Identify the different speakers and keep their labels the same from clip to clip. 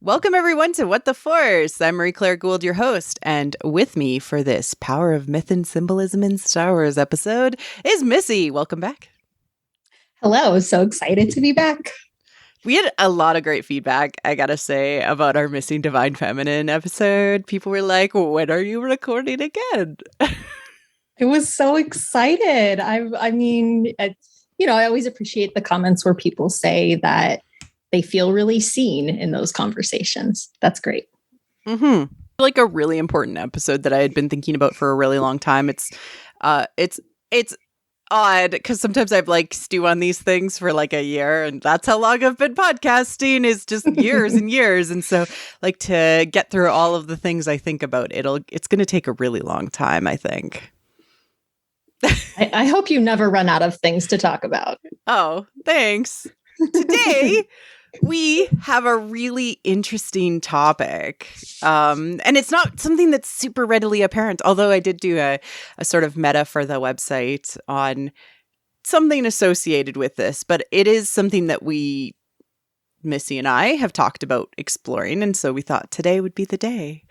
Speaker 1: Welcome, everyone, to What the Force. I'm Marie-Claire Gould, your host, and with me for this Power of Myth and Symbolism in Star Wars episode is Missy. Welcome back.
Speaker 2: Hello. So excited to be back.
Speaker 1: We had a lot of great feedback, I gotta say, about our Missing Divine Feminine episode. People were like, when are you recording again?
Speaker 2: I was so excited. I always appreciate the comments where people say that they feel really seen in those conversations. That's great.
Speaker 1: Mm-hmm. Like a really important episode that I had been thinking about for a really long time. It's odd because sometimes I've stew on these things for like a year, and that's how long I've been podcasting, is just years and years. And so to get through all of the things I think about, it's going to take a really long time, I think.
Speaker 2: I hope you never run out of things to talk about.
Speaker 1: Oh, thanks. Today, we have a really interesting topic. And it's not something that's super readily apparent, although I did do a sort of meta for the website on something associated with this. But it is something that Missy and I have talked about exploring. And so we thought today would be the day.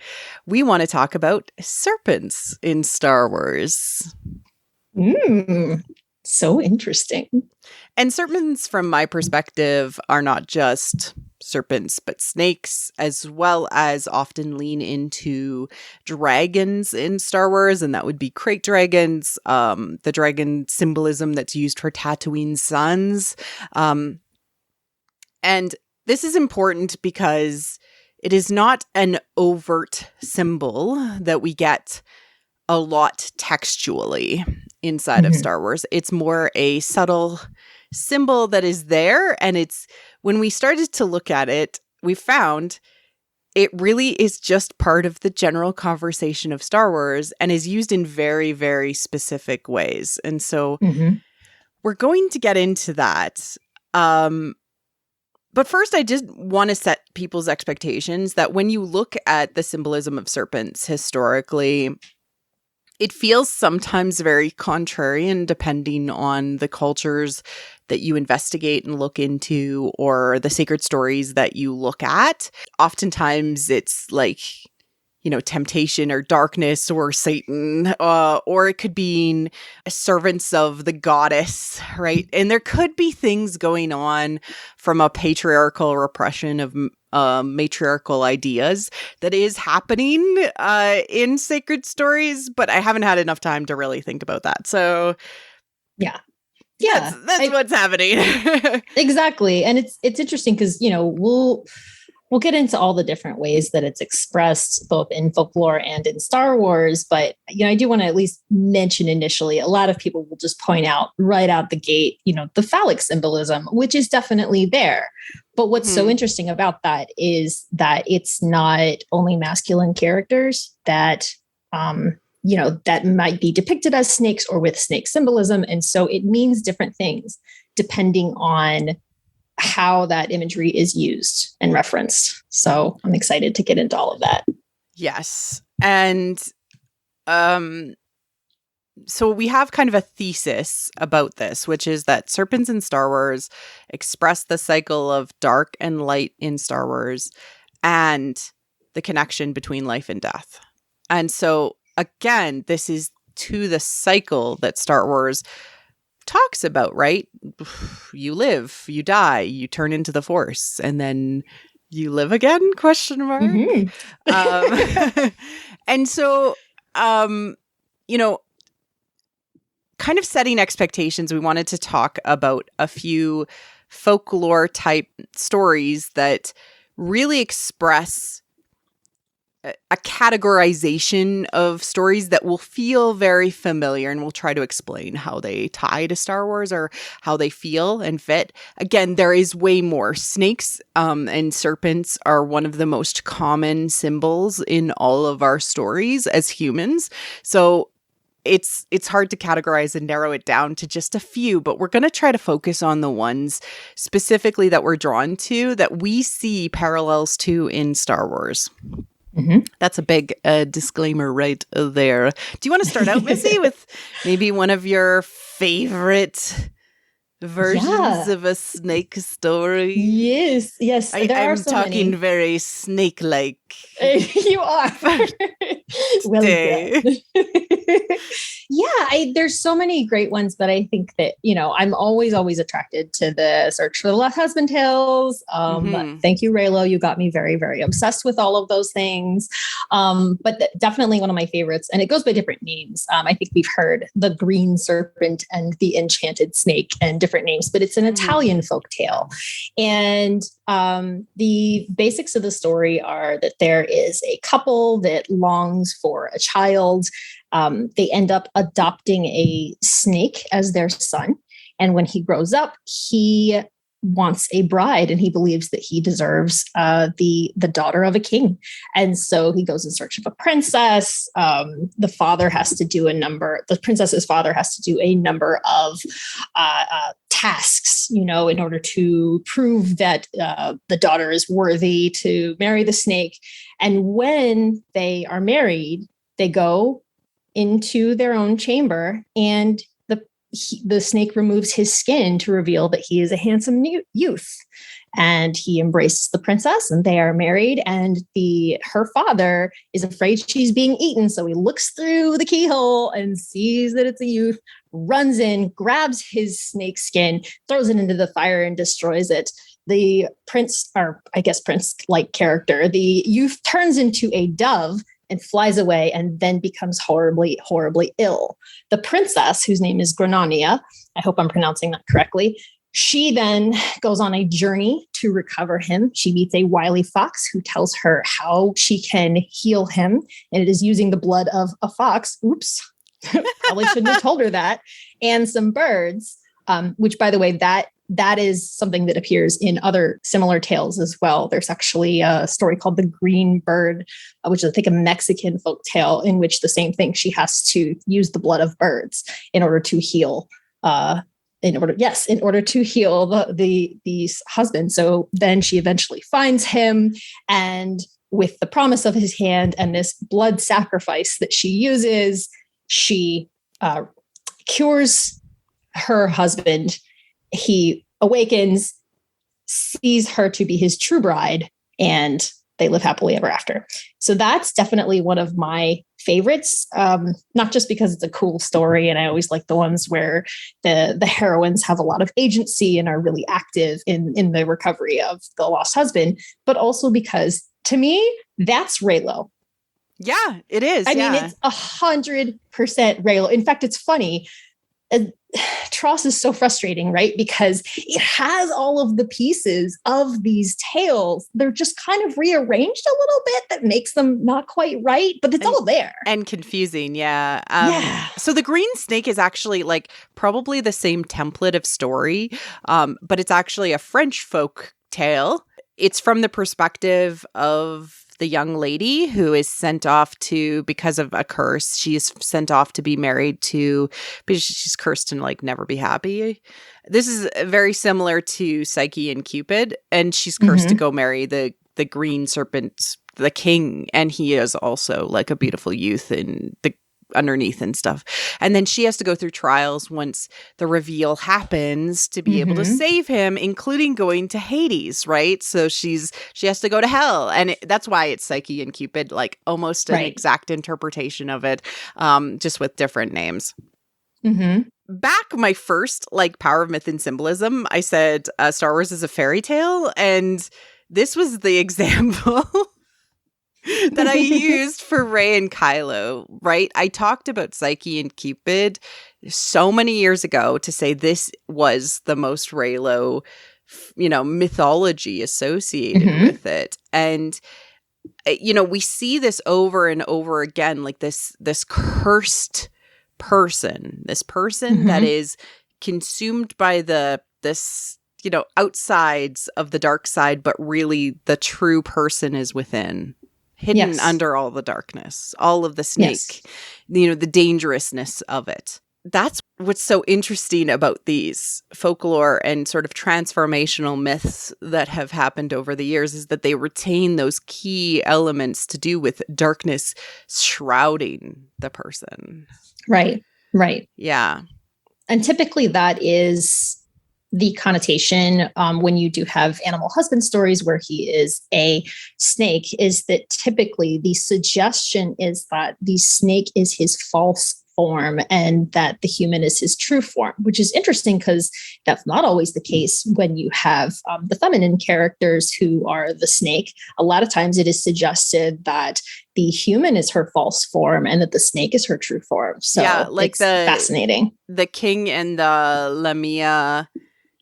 Speaker 1: We want to talk about serpents in Star Wars.
Speaker 2: So interesting.
Speaker 1: And serpents, from my perspective, are not just serpents, but snakes, as well as often lean into dragons in Star Wars. And that would be crate dragons, the dragon symbolism that's used for Tatooine's sons. And this is important because it is not an overt symbol that we get a lot textually inside of Star Wars. It's more a subtle symbol that is there. And when we started to look at it, we found it really is just part of the general conversation of Star Wars and is used in very, very specific ways. And so we're going to get into that. But first, I just want to set people's expectations that when you look at the symbolism of serpents historically, it feels sometimes very contrarian depending on the cultures that you investigate and look into or the sacred stories that you look at. Oftentimes it's temptation or darkness or Satan, or it could be servants of the goddess, right? And there could be things going on from a patriarchal repression of matriarchal ideas that is happening in sacred stories, but I haven't had enough time to really think about that. So that's what's happening.
Speaker 2: Exactly. And it's interesting because, we'll get into all the different ways that it's expressed both in folklore and in Star Wars. But, I do want to at least mention initially, a lot of people will just point out right out the gate, the phallic symbolism, which is definitely there. But what's so interesting about that is that it's not only masculine characters that, that might be depicted as snakes or with snake symbolism. And so it means different things depending on how that imagery is used and referenced. So I'm excited to get into all of that.
Speaker 1: Yes. And so we have kind of a thesis about this, which is that serpents in Star Wars express the cycle of dark and light in Star Wars and the connection between life and death. And so, again, this is to the cycle that Star Wars talks about, right? You live, you die, you turn into the Force, and then you live again? ? And so, kind of setting expectations, we wanted to talk about a few folklore type stories that really express a categorization of stories that will feel very familiar, and we'll try to explain how they tie to Star Wars or how they feel and fit. Again, there is way more. Snakes and serpents are one of the most common symbols in all of our stories as humans. So it's hard to categorize and narrow it down to just a few, but we're going to try to focus on the ones specifically that we're drawn to, that we see parallels to in Star Wars. That's a big disclaimer right there. Do you want to start out, Missy, with maybe one of your favorite versions of a snake story.
Speaker 2: Yes.
Speaker 1: I'm talking very snake-like.
Speaker 2: You are. Well done. Yeah, there's so many great ones, but I think that, I'm always attracted to the Search for the Lost Husband tales. Thank you, Raylo. You got me very, very obsessed with all of those things. But definitely one of my favorites, and it goes by different names. I think we've heard the Green Serpent and the Enchanted Snake and different names, but it's an Italian folk tale. And the basics of the story are that there is a couple that longs for a child. They end up adopting a snake as their son. And when he grows up, he wants a bride, and he believes that he deserves the daughter of a king. And so he goes in search of a princess. The princess's father has to do a number of tasks, in order to prove that the daughter is worthy to marry the snake. And when they are married, they go into their own chamber, and the snake removes his skin to reveal that he is a handsome youth. And he embraces the princess, and they are married. And her father is afraid she's being eaten. So he looks through the keyhole and sees that it's a youth, runs in, grabs his snake skin, throws it into the fire and destroys it. The prince-like character, the youth turns into a dove and flies away, and then becomes horribly, horribly ill. The princess, whose name is Granania, I hope I'm pronouncing that correctly, she then goes on a journey to recover him. She meets a wily fox who tells her how she can heal him, and it is using the blood of a fox. Oops, probably shouldn't have told her that. And some birds, which, by the way, that is something that appears in other similar tales as well. There's actually a story called The Green Bird, which is, I think, a Mexican folk tale in which the same thing. She has to use the blood of birds in order to heal. In order to heal the husband. So then she eventually finds him, and with the promise of his hand and this blood sacrifice that she uses, she cures her husband. He awakens, sees her to be his true bride, and they live happily ever after. So that's definitely one of my favorites, not just because it's a cool story, and I always like the ones where the heroines have a lot of agency and are really active in the recovery of the lost husband, but also because, to me, that's Raylo.
Speaker 1: Yeah, it is.
Speaker 2: I mean, it's 100% Raylo. In fact, it's funny. Tross is so frustrating, right? Because it has all of the pieces of these tales. They're just kind of rearranged a little bit that makes them not quite right, but it's all there.
Speaker 1: And confusing, yeah. So the Green Snake is actually probably the same template of story, but it's actually a French folk tale. It's from the perspective of the young lady who is sent off because of a curse. She is sent off to be married to, because she's cursed to never be happy. This is very similar to Psyche and Cupid, and she's cursed to go marry the Green Serpent, the king, and he is also a beautiful youth in the underneath and stuff. And then she has to go through trials once the reveal happens to be able to save him, including going to Hades, right? So she has to go to hell. And that's why it's Psyche and Cupid, almost an exact interpretation of it, just with different names. Back my first Power of Myth and Symbolism, I said Star Wars is a fairy tale, and this was the example that I used for Rey and Kylo, right? I talked about Psyche and Cupid so many years ago to say this was the most Reylo, mythology associated with it. And, we see this over and over again, this cursed person, that is consumed by this outsides of the dark side, but really the true person is within. Hidden under all the darkness, all of the snake, the dangerousness of it. That's what's so interesting about these folklore and sort of transformational myths that have happened over the years, is that they retain those key elements to do with darkness shrouding the person.
Speaker 2: Right.
Speaker 1: Yeah.
Speaker 2: And typically that is the connotation when you do have animal husband stories where he is a snake is that typically the suggestion is that the snake is his false form and that the human is his true form, which is interesting because that's not always the case when you have the feminine characters who are the snake. A lot of times it is suggested that the human is her false form and that the snake is her true form. So
Speaker 1: yeah, like
Speaker 2: it's fascinating.
Speaker 1: The king and the Lamia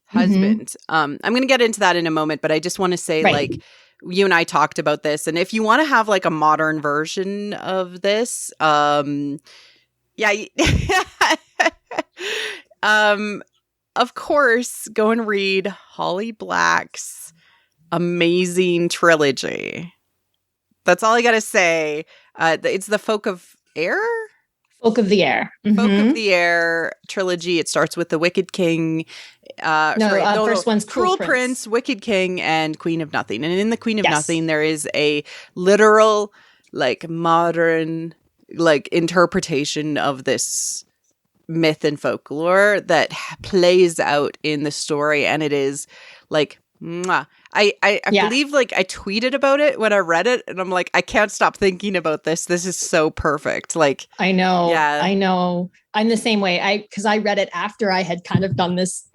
Speaker 1: husband. I'm going to get into that in a moment, but I just want to say like you and I talked about this, and if you want to have like a modern version of this, yeah. Of course, go and read Holly Black's amazing trilogy. That's all I got to say. It's the Folk of Air?
Speaker 2: Folk of the Air.
Speaker 1: Folk of the Air trilogy. It starts with the Wicked King.
Speaker 2: First one's
Speaker 1: Cruel Prince, Wicked King, and Queen of Nothing. And in the Queen of Nothing, there is a literal, like, modern, like, interpretation of this myth and folklore that plays out in the story, and it is like mwah. I believe like I tweeted about it when I read it, and I'm like, I can't stop thinking about this. This is so perfect. Like,
Speaker 2: I know. I'm the same way. Because I read it after I had kind of done this,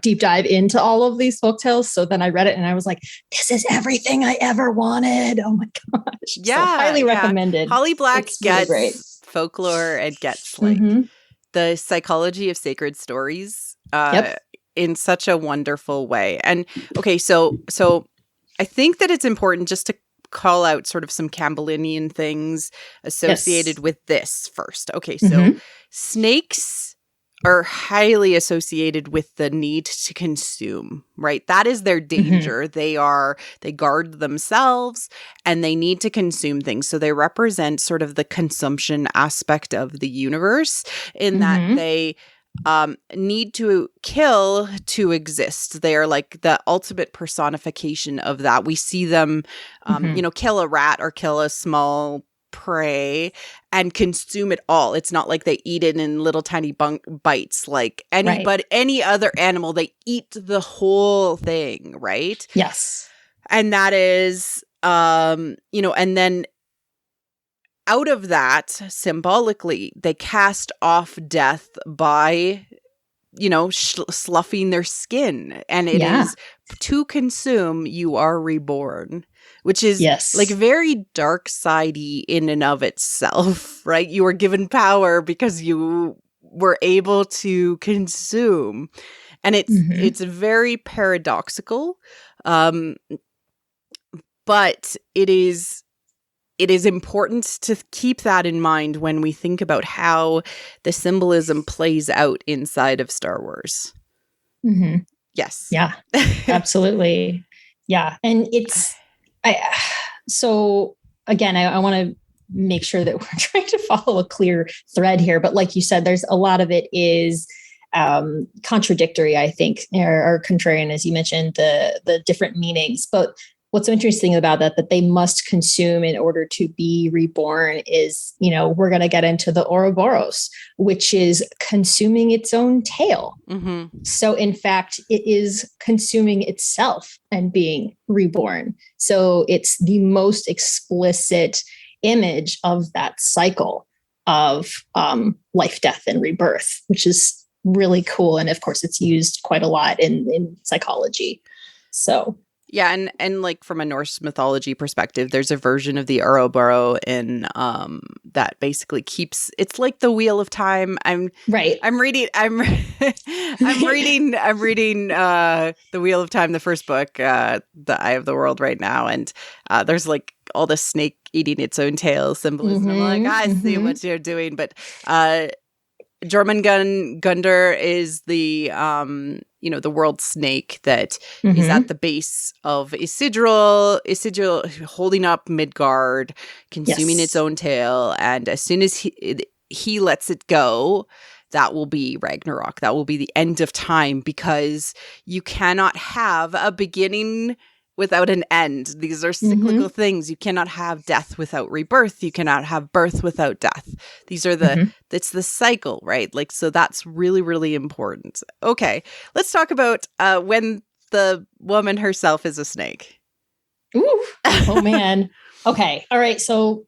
Speaker 2: deep dive into all of these folktales. So then I read it and I was like, this is everything I ever wanted. Oh my gosh.
Speaker 1: Yeah.
Speaker 2: So highly recommended.
Speaker 1: Holly Black gets
Speaker 2: really
Speaker 1: folklore and gets like the psychology of sacred stories in such a wonderful way. And okay, so I think that it's important just to call out sort of some Campbellian things associated with this first. Okay, so snakes are highly associated with the need to consume, right? That is their danger. They guard themselves and they need to consume things. So they represent sort of the consumption aspect of the universe in that they need to kill to exist. They are like the ultimate personification of that. We see them, kill a rat or kill a small prey and consume it all. It's not like they eat it in little tiny bites like any other animal. They eat the whole thing, right?
Speaker 2: Yes.
Speaker 1: And that is, and then out of that, symbolically, they cast off death by, sloughing their skin. And it is to consume, you are reborn, which is like very dark sidey in and of itself, right? You were given power because you were able to consume. And it's very paradoxical. But it is important to keep that in mind when we think about how the symbolism plays out inside of Star Wars. Yes.
Speaker 2: Yeah, absolutely. Yeah. And so again, I want to make sure that we're trying to follow a clear thread here. But like you said, there's a lot of it is contradictory, I think, or contrarian, as you mentioned, the different meanings. But what's so interesting about that they must consume in order to be reborn is, we're going to get into the Oroboros, which is consuming its own tail. So in fact, it is consuming itself and being reborn. So it's the most explicit image of that cycle of life, death, and rebirth, which is really cool. And of course, it's used quite a lot in psychology. So
Speaker 1: yeah, and like from a Norse mythology perspective, there's a version of the Oroboros in that basically keeps. It's like the Wheel of Time. I'm reading the Wheel of Time, the first book, The Eye of the World, right now, and there's like all the snake eating its own tail symbolism. I'm like, I see what you're doing, but Jormungandr is the the world snake that is at the base of Isidril holding up Midgard, consuming its own tail, and as soon as he lets it go, that will be Ragnarok. That will be the end of time, because you cannot have a beginning without an end. These are cyclical things. You cannot have death without rebirth. You cannot have birth without death. These are it's the cycle, right? Like, so that's really, really important. Okay, let's talk about when the woman herself is a snake.
Speaker 2: Ooh. Oh man. Okay. All right. So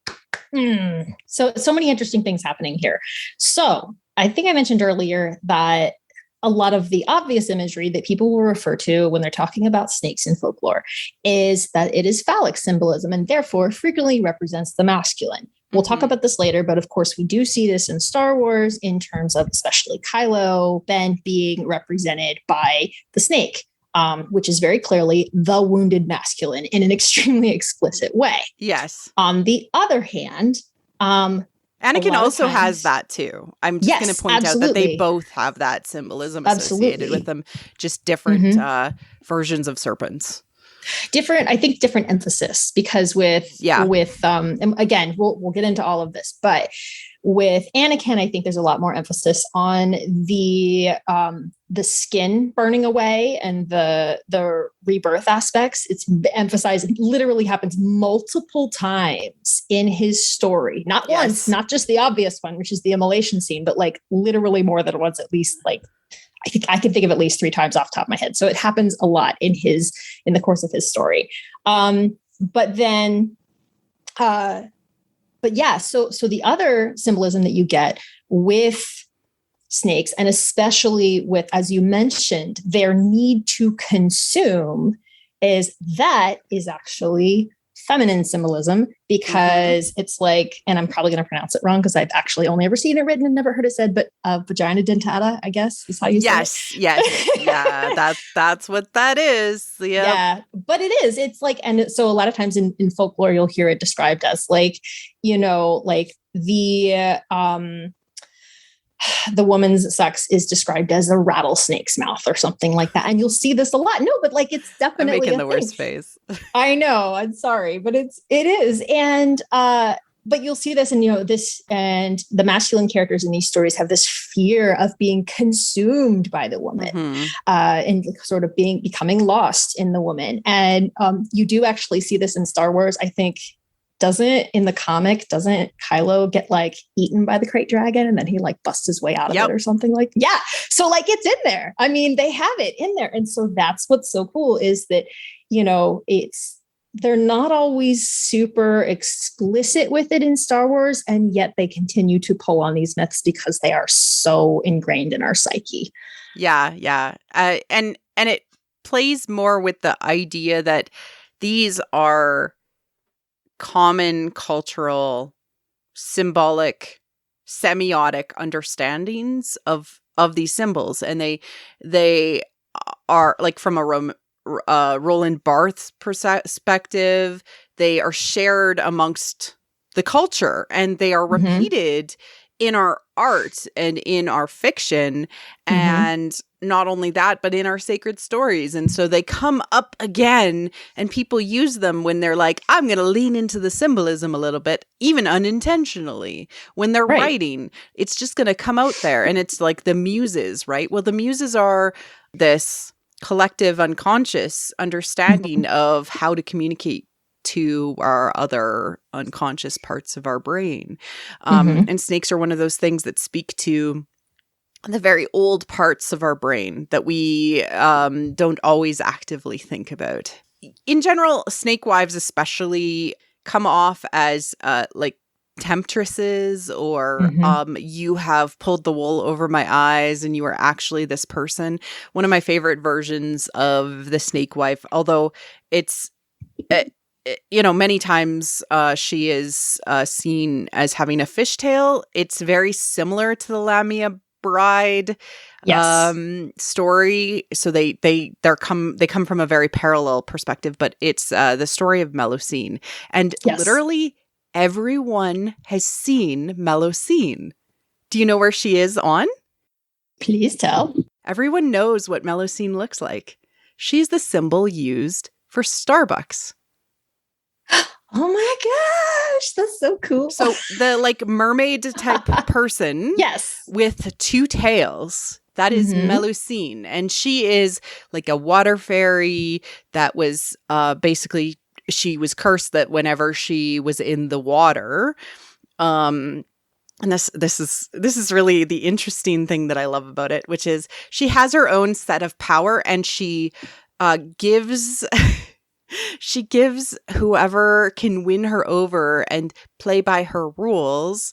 Speaker 2: many interesting things happening here. So I think I mentioned earlier that a lot of the obvious imagery that people will refer to when they're talking about snakes in folklore is that it is phallic symbolism and therefore frequently represents the masculine. We'll talk about this later, but of course we do see this in Star Wars in terms of especially Kylo Ren being represented by the snake. Which is very clearly the wounded masculine in an extremely explicit way.
Speaker 1: Yes.
Speaker 2: On the other hand,
Speaker 1: Anakin also has that too. I'm just going to point out that they both have that symbolism associated with them, just different versions of serpents.
Speaker 2: I think different emphasis, because and again, we'll get into all of this, but with Anakin, I think there's a lot more emphasis on the skin burning away and the rebirth aspects. It's emphasized. It literally happens multiple times in his story, not once, not just the obvious one, which is the immolation scene, but like literally more than once, at least. Like I think I can think of at least 3 times off the top of my head. So it happens a lot in the course of his story. So the other symbolism that you get with snakes, and especially with, as you mentioned, their need to consume, is actually feminine symbolism, because it's like, and I'm probably going to pronounce it wrong because I've actually only ever seen it written and never heard it said, but vagina dentata, I guess is how you say it.
Speaker 1: Yes. Yeah, that's what that is. Yep.
Speaker 2: Yeah, but it is. It's like, and so a lot of times in folklore, you'll hear it described as like, like the woman's sex is described as a rattlesnake's mouth or something like that. And you'll see this a lot. No, but like, it's definitely
Speaker 1: I'm making the worst face.
Speaker 2: I know. I'm sorry, but it is. And, but you'll see this, and, this, and the masculine characters in these stories have this fear of being consumed by the woman, and sort of becoming lost in the woman. And, you do actually see this in Star Wars. I think, doesn't Kylo get like eaten by the crate dragon and then he like busts his way out of it or something like, yeah. So like it's in there. I mean, they have it in there. And so that's what's so cool is that, they're not always super explicit with it in Star Wars. And yet they continue to pull on these myths because they are so ingrained in our psyche.
Speaker 1: Yeah. And it plays more with the idea that these are common cultural, symbolic, semiotic understandings of these symbols, and they are like, from a Roland Barthes perspective, they are shared amongst the culture, and they are repeated in our art and in our fiction, and not only that, but in our sacred stories. And so they come up again, and people use them when they're like, I'm going to lean into the symbolism a little bit, even unintentionally. When they're writing, it's just going to come out there. And it's like the muses, right? Well, the muses are this collective unconscious understanding of how to communicate to our other unconscious parts of our brain. And snakes are one of those things that speak to the very old parts of our brain that we don't always actively think about. In general, snake wives especially come off as like temptresses, or you have pulled the wool over my eyes and you are actually this person. One of my favorite versions of the snake wife, although it's many times she is seen as having a fishtail. It's very similar to the Lamia bride story. So they come from a very parallel perspective, but it's the story of Melusine. And literally everyone has seen Melusine. Do you know where she is on?
Speaker 2: Please tell.
Speaker 1: Everyone knows what Melusine looks like. She's the symbol used for Starbucks.
Speaker 2: Oh my gosh, that's so cool.
Speaker 1: So the like mermaid type person with 2 tails, That is Melusine. And she is like a water fairy that was basically, she was cursed that whenever she was in the water, and this is really the interesting thing that I love about it, which is she has her own set of power, and she gives she gives whoever can win her over and play by her rules,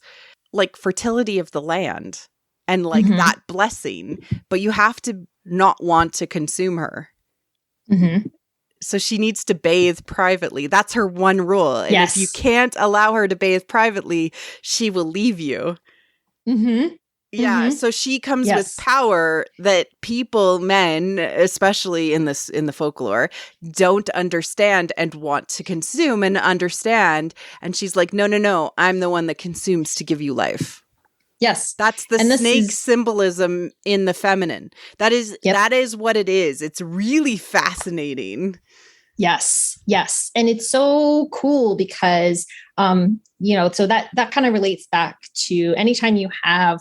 Speaker 1: like fertility of the land and like that blessing, but you have to not want to consume her. So she needs to bathe privately. That's her one rule. And if you can't allow her to bathe privately, she will leave you. Yeah. So she comes with power that people, men, especially in the folklore, don't understand and want to consume and understand. And she's like, no, I'm the one that consumes to give you life.
Speaker 2: Yes.
Speaker 1: That's the snake symbolism in the feminine. That is what it is. It's really fascinating.
Speaker 2: Yes. And it's so cool because, so that kind of relates back to anytime you have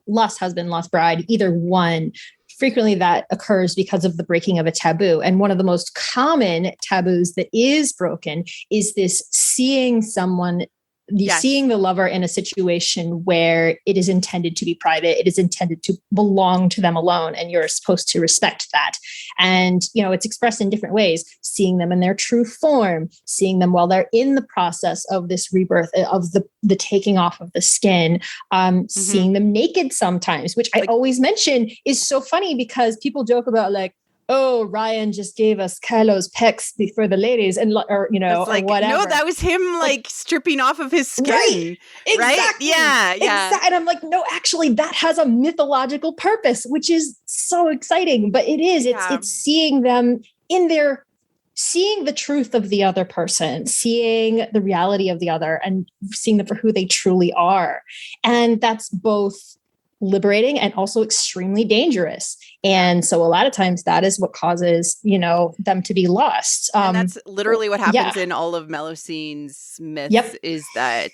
Speaker 2: lost husband, lost bride, either one, frequently that occurs because of the breaking of a taboo. And one of the most common taboos that is broken is this seeing someone, seeing the lover in a situation where it is intended to be private, it is intended to belong to them alone, and you're supposed to respect that. And, it's expressed in different ways, seeing them in their true form, seeing them while they're in the process of this rebirth, of the taking off of the skin, seeing them naked sometimes, which I always mention is so funny because people joke about like, oh, Ryan just gave us Kylo's pecs for the ladies, and or whatever.
Speaker 1: No, that was him like stripping off of his skin. Right?
Speaker 2: Exactly.
Speaker 1: Yeah.
Speaker 2: Exactly. And I'm like, no, actually, that has a mythological purpose, which is so exciting. But it is. It's seeing them seeing the truth of the other person, seeing the reality of the other, and seeing them for who they truly are. And that's both liberating and also extremely dangerous. And so a lot of times that is what causes, them to be lost.
Speaker 1: And that's literally what happens in all of Melusine's myths is that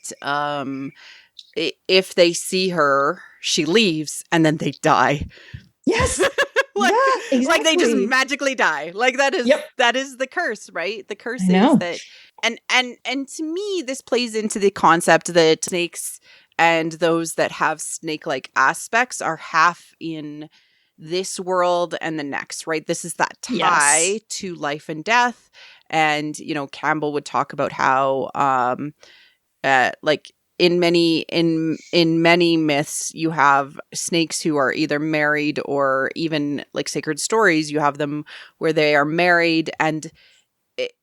Speaker 1: if they see her, she leaves and then they die.
Speaker 2: Yes.
Speaker 1: Exactly. Like they just magically die. Like that is the curse, right? The curse is that. And to me, this plays into the concept that snakes and those that have snake-like aspects are half in this world and the next, right? This is that tie to life and death. And, Campbell would talk about how, like in many myths, you have snakes who are either married, or even like sacred stories, you have them where they are married. And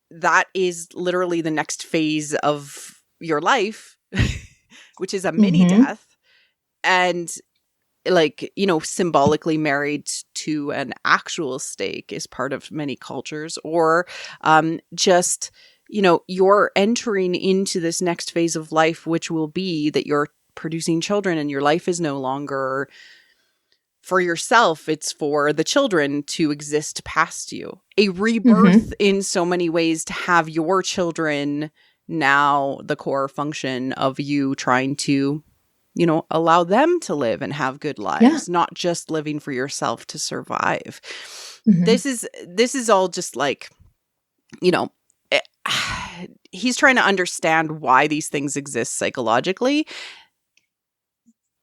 Speaker 1: that is literally the next phase of your life, which is a mini death. And symbolically married to an actual snake is part of many cultures, or just, you're entering into this next phase of life, which will be that you're producing children and your life is no longer for yourself. It's for the children to exist past you. A rebirth in so many ways, to have your children now the core function of you trying to, allow them to live and have good lives, not just living for yourself to survive. This is all just like, he's trying to understand why these things exist psychologically,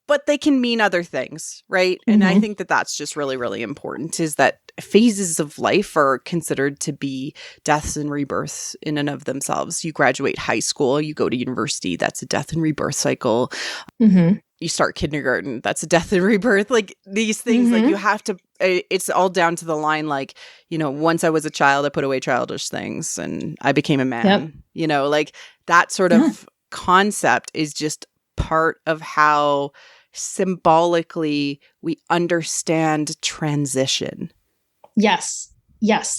Speaker 1: but they can mean other things, right? And I think that that's just really, really important, is that phases of life are considered to be deaths and rebirths in and of themselves. You graduate high school, you go to university, that's a death and rebirth cycle. You start kindergarten, that's a death and rebirth. Like these things, like you have to, it's all down to the line. Like, once I was a child, I put away childish things and I became a man, like that sort of concept is just part of how symbolically we understand transition.
Speaker 2: Yes.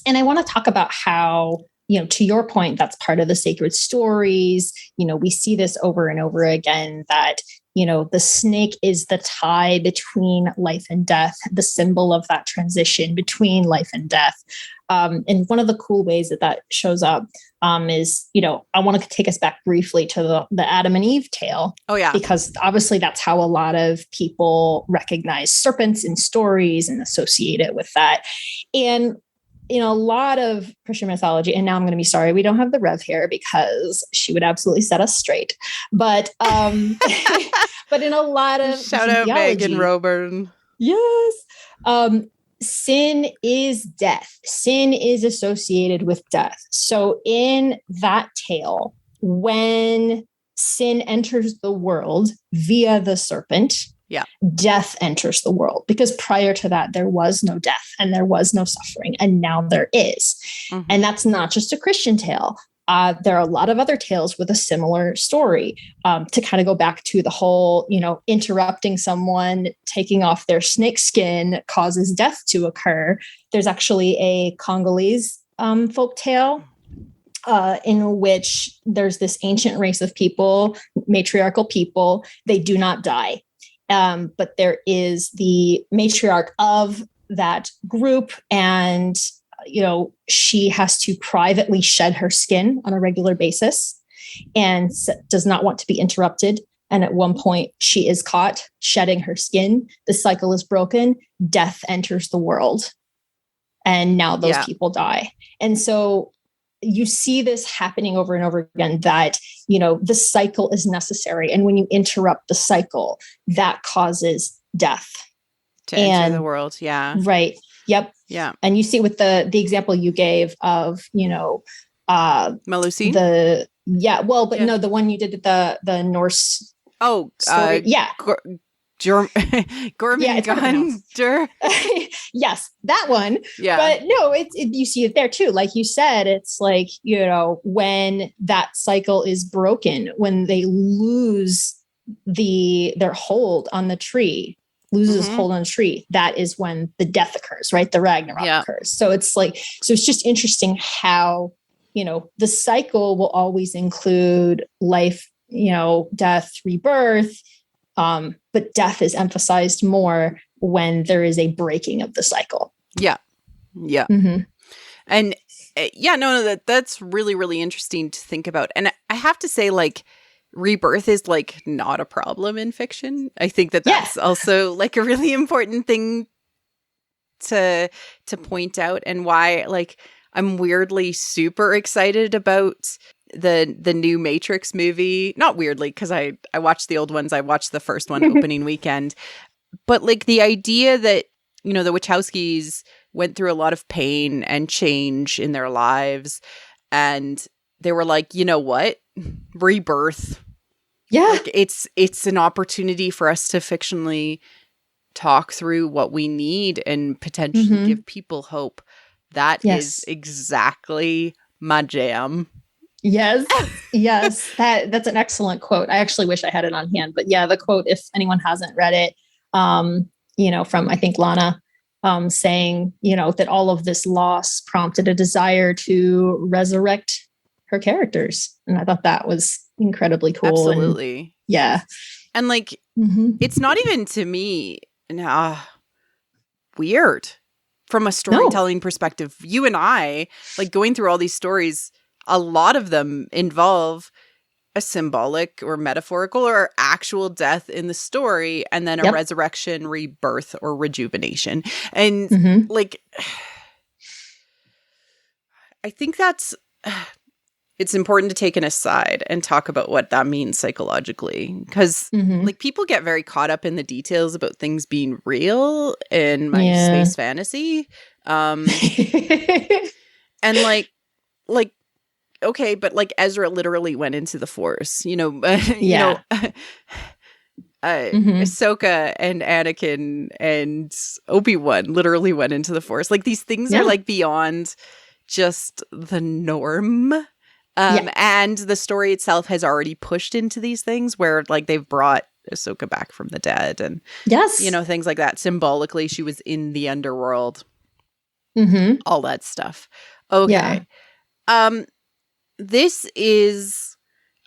Speaker 2: And I want to talk about how, to your point, that's part of the sacred stories. We see this over and over again, that, the snake is the tie between life and death, the symbol of that transition between life and death. And one of the cool ways that shows up is, I want to take us back briefly to the Adam and Eve tale.
Speaker 1: Oh, yeah.
Speaker 2: Because obviously that's how a lot of people recognize serpents in stories and associate it with that. And a lot of Christian mythology, and now I'm going to be sorry, we don't have the Rev here because she would absolutely set us straight. But but in a lot of
Speaker 1: shout out Megan Roburn.
Speaker 2: Yes. Sin is death. Sin is associated with death. So in that tale, when sin enters the world via the serpent, death enters the world, because prior to that, there was no death and there was no suffering. And now there is. Mm-hmm. And that's not just a Christian tale. There are a lot of other tales with a similar story, to kind of go back to the whole, interrupting someone, taking off their snake skin causes death to occur. There's actually a Congolese folk tale in which there's this ancient race of people, matriarchal people. They do not die. But there is the matriarch of that group, and she has to privately shed her skin on a regular basis and does not want to be interrupted. And at one point she is caught shedding her skin. The cycle is broken. Death enters the world. And now those people die. And so you see this happening over and over again, that, the cycle is necessary. And when you interrupt the cycle, that causes death.
Speaker 1: To enter the world. Yeah.
Speaker 2: Right. Yep.
Speaker 1: Yeah.
Speaker 2: And you see with the example you gave of,
Speaker 1: Malusi?
Speaker 2: the one you did at the Norse.
Speaker 1: Oh,
Speaker 2: story.
Speaker 1: Gormingandr.
Speaker 2: Yes, that one.
Speaker 1: Yeah.
Speaker 2: But no, you see it there too. Like you said, it's like, when that cycle is broken, when they lose their hold on the tree, loses hold on the tree, that is when the death occurs, right? The Ragnarok occurs. So it's it's just interesting how, the cycle will always include life, death, rebirth. But death is emphasized more when there is a breaking of the cycle.
Speaker 1: Yeah. Yeah. Mm-hmm. And that's really, really interesting to think about. And I have to say, rebirth is not a problem in fiction. I think that's also a really important thing to point out, and why I'm weirdly super excited about the new Matrix movie. Not weirdly, because I watched the old ones. I watched the first one opening weekend. But the idea that, the Wachowskis went through a lot of pain and change in their lives, and they were like, you know what? Rebirth.
Speaker 2: Yeah.
Speaker 1: It's an opportunity for us to fictionally talk through what we need and potentially give people hope. That is exactly my jam.
Speaker 2: Yes. Yes. That's an excellent quote. I actually wish I had it on hand, but the quote, if anyone hasn't read it, from, I think, Lana, saying, that all of this loss prompted a desire to resurrect her characters. And I thought that was incredibly cool.
Speaker 1: Absolutely.
Speaker 2: And
Speaker 1: it's not even, to me, weird from a storytelling perspective. You and I, going through all these stories, a lot of them involve a symbolic or metaphorical or actual death in the story, and then a resurrection, rebirth, or rejuvenation. And I think it's important to take an aside and talk about what that means psychologically, because people get very caught up in the details about things being real in my space fantasy. And okay, but Ezra literally went into the Force, Ahsoka and Anakin and Obi-Wan literally went into the Force. These things are beyond just the norm. And the story itself has already pushed into these things where they've brought Ahsoka back from the dead and things like that. Symbolically, she was in the underworld. All that stuff. Okay. This is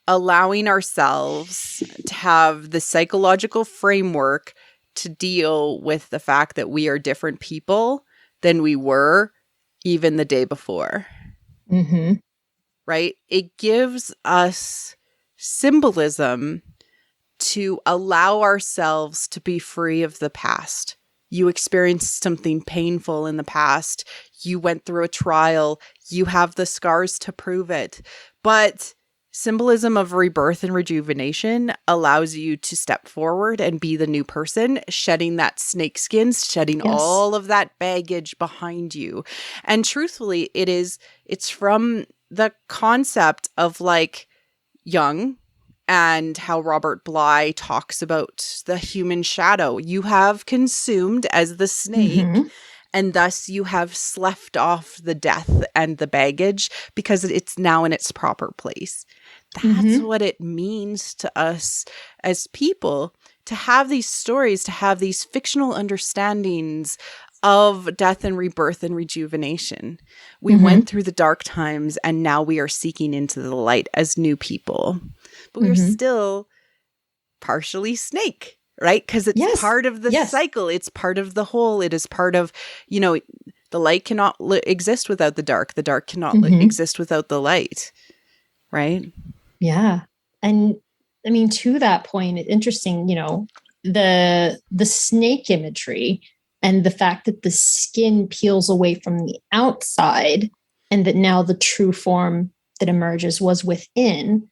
Speaker 1: allowing ourselves to have the psychological framework to deal with the fact that we are different people than we were even the day before.
Speaker 2: Mm-hmm.
Speaker 1: Right? It gives us symbolism to allow ourselves to be free of the past. You experienced something painful in the past. You went through a trial. You have the scars to prove it. But symbolism of rebirth and rejuvenation allows you to step forward and be the new person, shedding that snake skin, shedding all of that baggage behind you. And truthfully, it's from the concept of like Jung and how Robert Bly talks about the human shadow. You have consumed as the snake, and thus you have sloughed off the death and the baggage because it's now in its proper place. That's what it means to us as people to have these stories, to have these fictional understandings of death and rebirth and rejuvenation. We went through the dark times and now we are seeking into the light as new people. But we're still partially snake, right? Because it's part of the cycle. It's part of the whole. It is part of, the light cannot exist without the dark. The dark cannot exist without the light, right?
Speaker 2: Yeah. And I mean, to that point, it's interesting, the snake imagery and the fact that the skin peels away from the outside and that now the true form that emerges was within,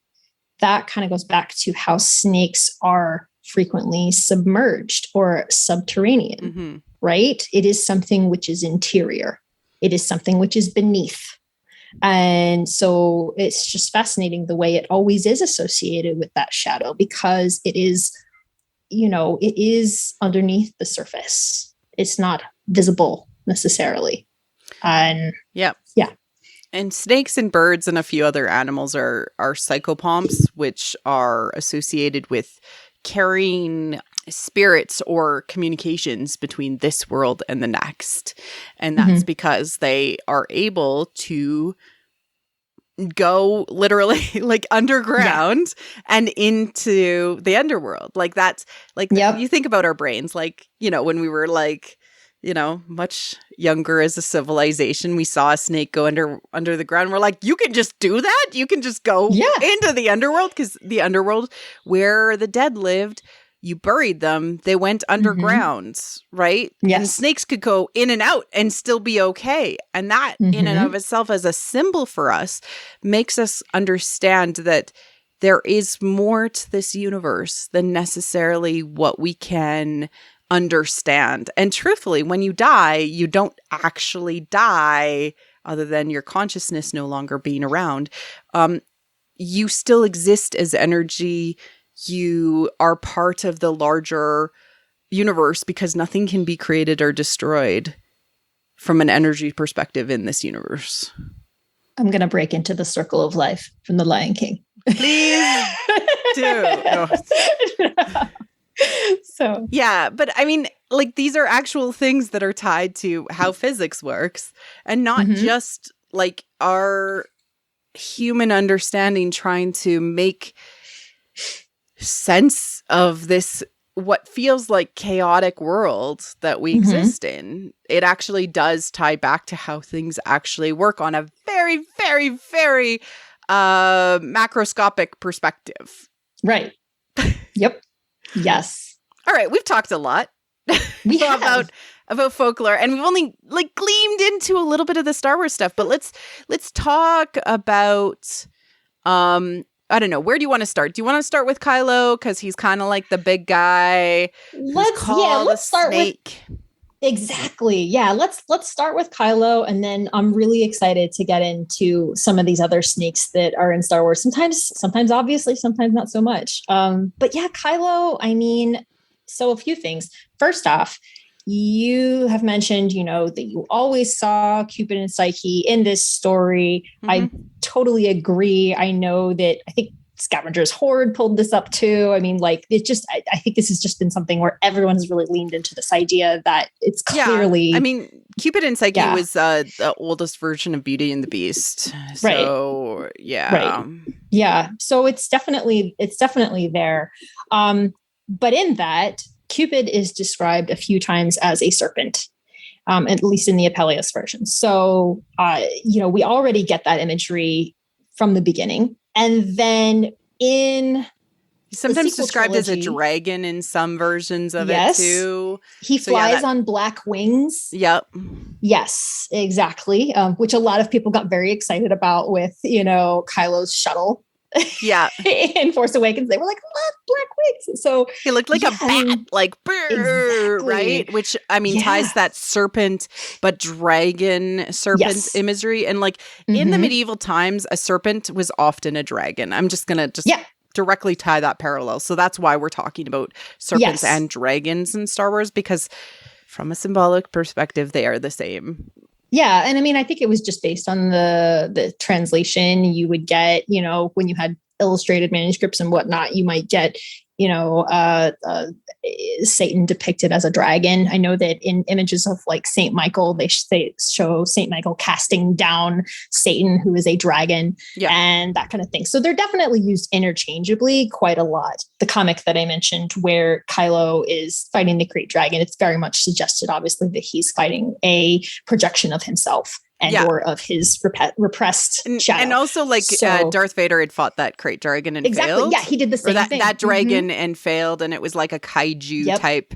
Speaker 2: that kind of goes back to how snakes are frequently submerged or subterranean, right? It is something which is interior. It is something which is beneath. And so it's just fascinating the way it always is associated with that shadow because it is, it is underneath the surface. It's not visible necessarily. And yeah.
Speaker 1: And snakes and birds and a few other animals are psychopomps, which are associated with carrying spirits or communications between this world and the next. And that's because they are able to go literally like underground and into the underworld. Like that's like you think about our brains, like, when we were like, much younger as a civilization, we saw a snake go under the ground. We're like, you can just do that? You can just go into the underworld? Because the underworld where the dead lived, you buried them, they went underground, right?
Speaker 2: Yes.
Speaker 1: And snakes could go in and out and still be okay. And that in and of itself as a symbol for us makes us understand that there is more to this universe than necessarily what we can understand. And truthfully, when you die, you don't actually die other than your consciousness no longer being around. You still exist as energy. You are part of the larger universe because nothing can be created or destroyed from an energy perspective in this universe.
Speaker 2: I'm going to break into the circle of life from The Lion King.
Speaker 1: Please do. No.
Speaker 2: So
Speaker 1: yeah, but I mean, like these are actual things that are tied to how physics works and not just like our human understanding trying to make sense of this what feels like chaotic world that we exist in. It actually does tie back to how things actually work on a very, very, very macroscopic perspective.
Speaker 2: Right. Yep. Yes.
Speaker 1: All right, we've talked a lot about folklore, and we've only like gleamed into a little bit of the Star Wars stuff. But let's talk about I don't know, where do you want to start? Do you want to start with Kylo because he's kind of like the big guy?
Speaker 2: Let's start with exactly. Yeah, let's start with Kylo, and then I'm really excited to get into some of these other snakes that are in Star Wars. Sometimes obviously, sometimes not so much. But yeah, Kylo. I mean, so a few things. First off, you have mentioned, that you always saw Cupid and Psyche in this story. I totally agree. I know that I think Scavenger's Horde pulled this up too. I mean, like it just, I think this has just been something where everyone has really leaned into this idea that it's clearly.
Speaker 1: Yeah. I mean, Cupid and Psyche was the oldest version of Beauty and the Beast. So,
Speaker 2: right. Yeah. So it's definitely there. But in that, Cupid is described a few times as a serpent, at least in the Apellius version. So, we already get that imagery from the beginning. And then in
Speaker 1: He's sometimes described as a dragon in some versions of it too.
Speaker 2: He flies on black wings.
Speaker 1: Yep.
Speaker 2: Yes, exactly. Which a lot of people got very excited about with, Kylo's shuttle.
Speaker 1: Yeah.
Speaker 2: In Force Awakens, they were like, "What, black wings?" So
Speaker 1: he looked like a bat, like exactly. Right? Which ties that serpent, but dragon serpent imagery. And like in the medieval times, a serpent was often a dragon. I'm just gonna directly tie that parallel. So that's why we're talking about serpents and dragons in Star Wars, because from a symbolic perspective, they are the same.
Speaker 2: Yeah. And I mean, I think it was just based on the translation you would get, when you had illustrated manuscripts and whatnot, you might get, Satan depicted as a dragon. I know that in images of like Saint Michael, they show Saint Michael casting down Satan, who is a dragon, and that kind of thing. So they're definitely used interchangeably quite a lot. The comic that I mentioned where Kylo is fighting the great dragon, it's very much suggested, obviously, that he's fighting a projection of himself. Or of his repressed shadow. And also,
Speaker 1: Darth Vader had fought that great dragon and failed.
Speaker 2: Yeah, he did the same thing.
Speaker 1: That dragon and failed, and it was like a kaiju type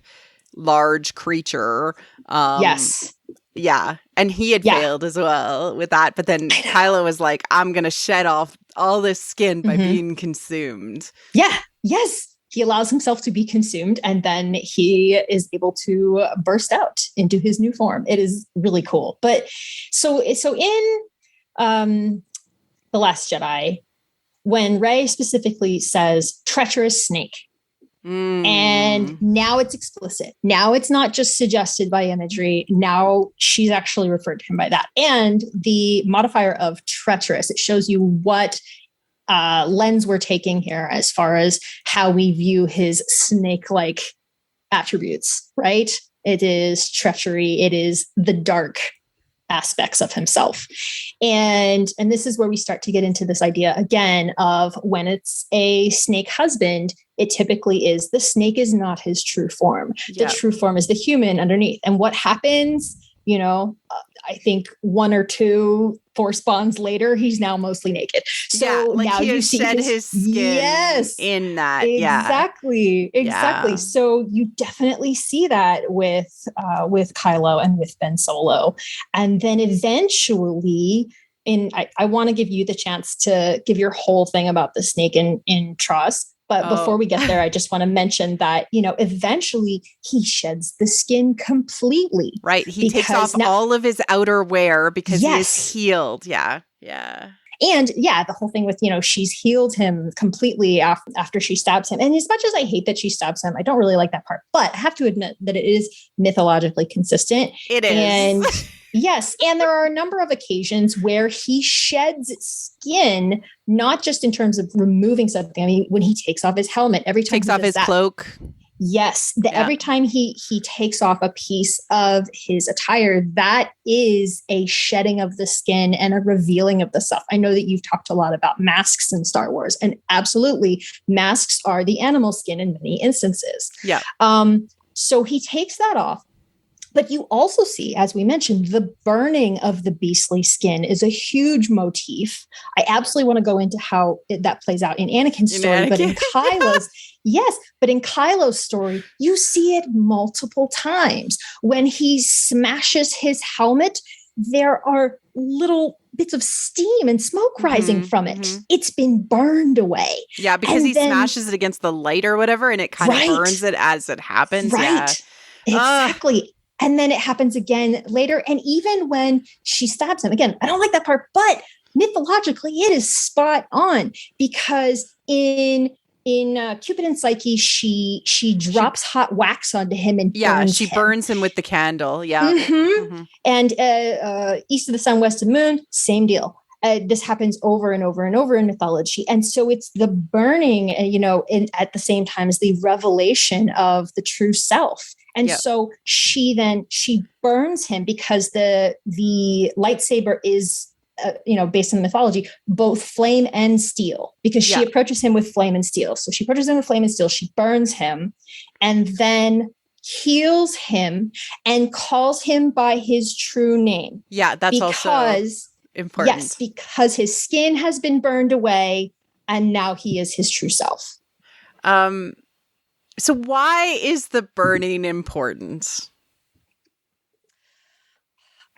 Speaker 1: large creature.
Speaker 2: Yes.
Speaker 1: Yeah, and he had failed as well with that. But then Kylo was like, I'm going to shed off all this skin by being consumed.
Speaker 2: Yeah, yes. He allows himself to be consumed, and then he is able to burst out into his new form. It is really cool. But so in The Last Jedi, when Rey specifically says treacherous snake, and now it's explicit. Now it's not just suggested by imagery. Now she's actually referred to him by that. And the modifier of treacherous, it shows you what lens we're taking here as far as how we view his snake-like attributes, right? It is treachery. It is the dark aspects of himself. And this is where we start to get into this idea again of when it's a snake husband, it typically is the snake is not his true form. The true form is the human underneath. And what happens, I think 1 or 2 Force bonds later, he's now mostly naked. So now you see his skin
Speaker 1: in that.
Speaker 2: Exactly. Yeah. So you definitely see that with Kylo and with Ben Solo. And then eventually, I want to give you the chance to give your whole thing about the snake in Tross. But before we get there, I just want to mention that, eventually he sheds the skin completely.
Speaker 1: Right. He takes off all of his outer wear because he is healed. Yeah. Yeah.
Speaker 2: And the whole thing with, she's healed him completely after she stabs him. And as much as I hate that she stabs him, I don't really like that part. But I have to admit that it is mythologically consistent.
Speaker 1: It is.
Speaker 2: And yes. And there are a number of occasions where he sheds skin, not just in terms of removing something. I mean, when he takes off his helmet, every time
Speaker 1: takes off his cloak.
Speaker 2: Yes. Every time he takes off a piece of his attire, that is a shedding of the skin and a revealing of the self. I know that you've talked a lot about masks in Star Wars, and absolutely masks are the animal skin in many instances.
Speaker 1: Yeah.
Speaker 2: So he takes that off. But you also see, as we mentioned, the burning of the beastly skin is a huge motif. I absolutely want to go into how that plays out in Anakin's story, but in Kylo's, but in Kylo's story, you see it multiple times. When he smashes his helmet, there are little bits of steam and smoke rising from it. It's been burned away.
Speaker 1: Yeah, because he smashes it against the light or whatever, and it kind of burns it as it happens.
Speaker 2: Right. Yeah. Exactly. And then it happens again later. And even when she stabs him, again, I don't like that part, but mythologically it is spot on, because in Cupid and Psyche, she drops hot wax onto him and burns him.
Speaker 1: Burns him with the candle. Yeah.
Speaker 2: And East of the Sun, West of the Moon, same deal. This happens over and over and over in mythology. And so it's the burning, at the same time as the revelation of the true self. And so she burns him because the lightsaber is based on the mythology, both flame and steel, because she approaches him with flame and steel. So she approaches him with flame and steel. She burns him and then heals him and calls him by his true name.
Speaker 1: Yeah, that's also important.
Speaker 2: Yes, because his skin has been burned away and now he is his true self.
Speaker 1: So why is the burning important?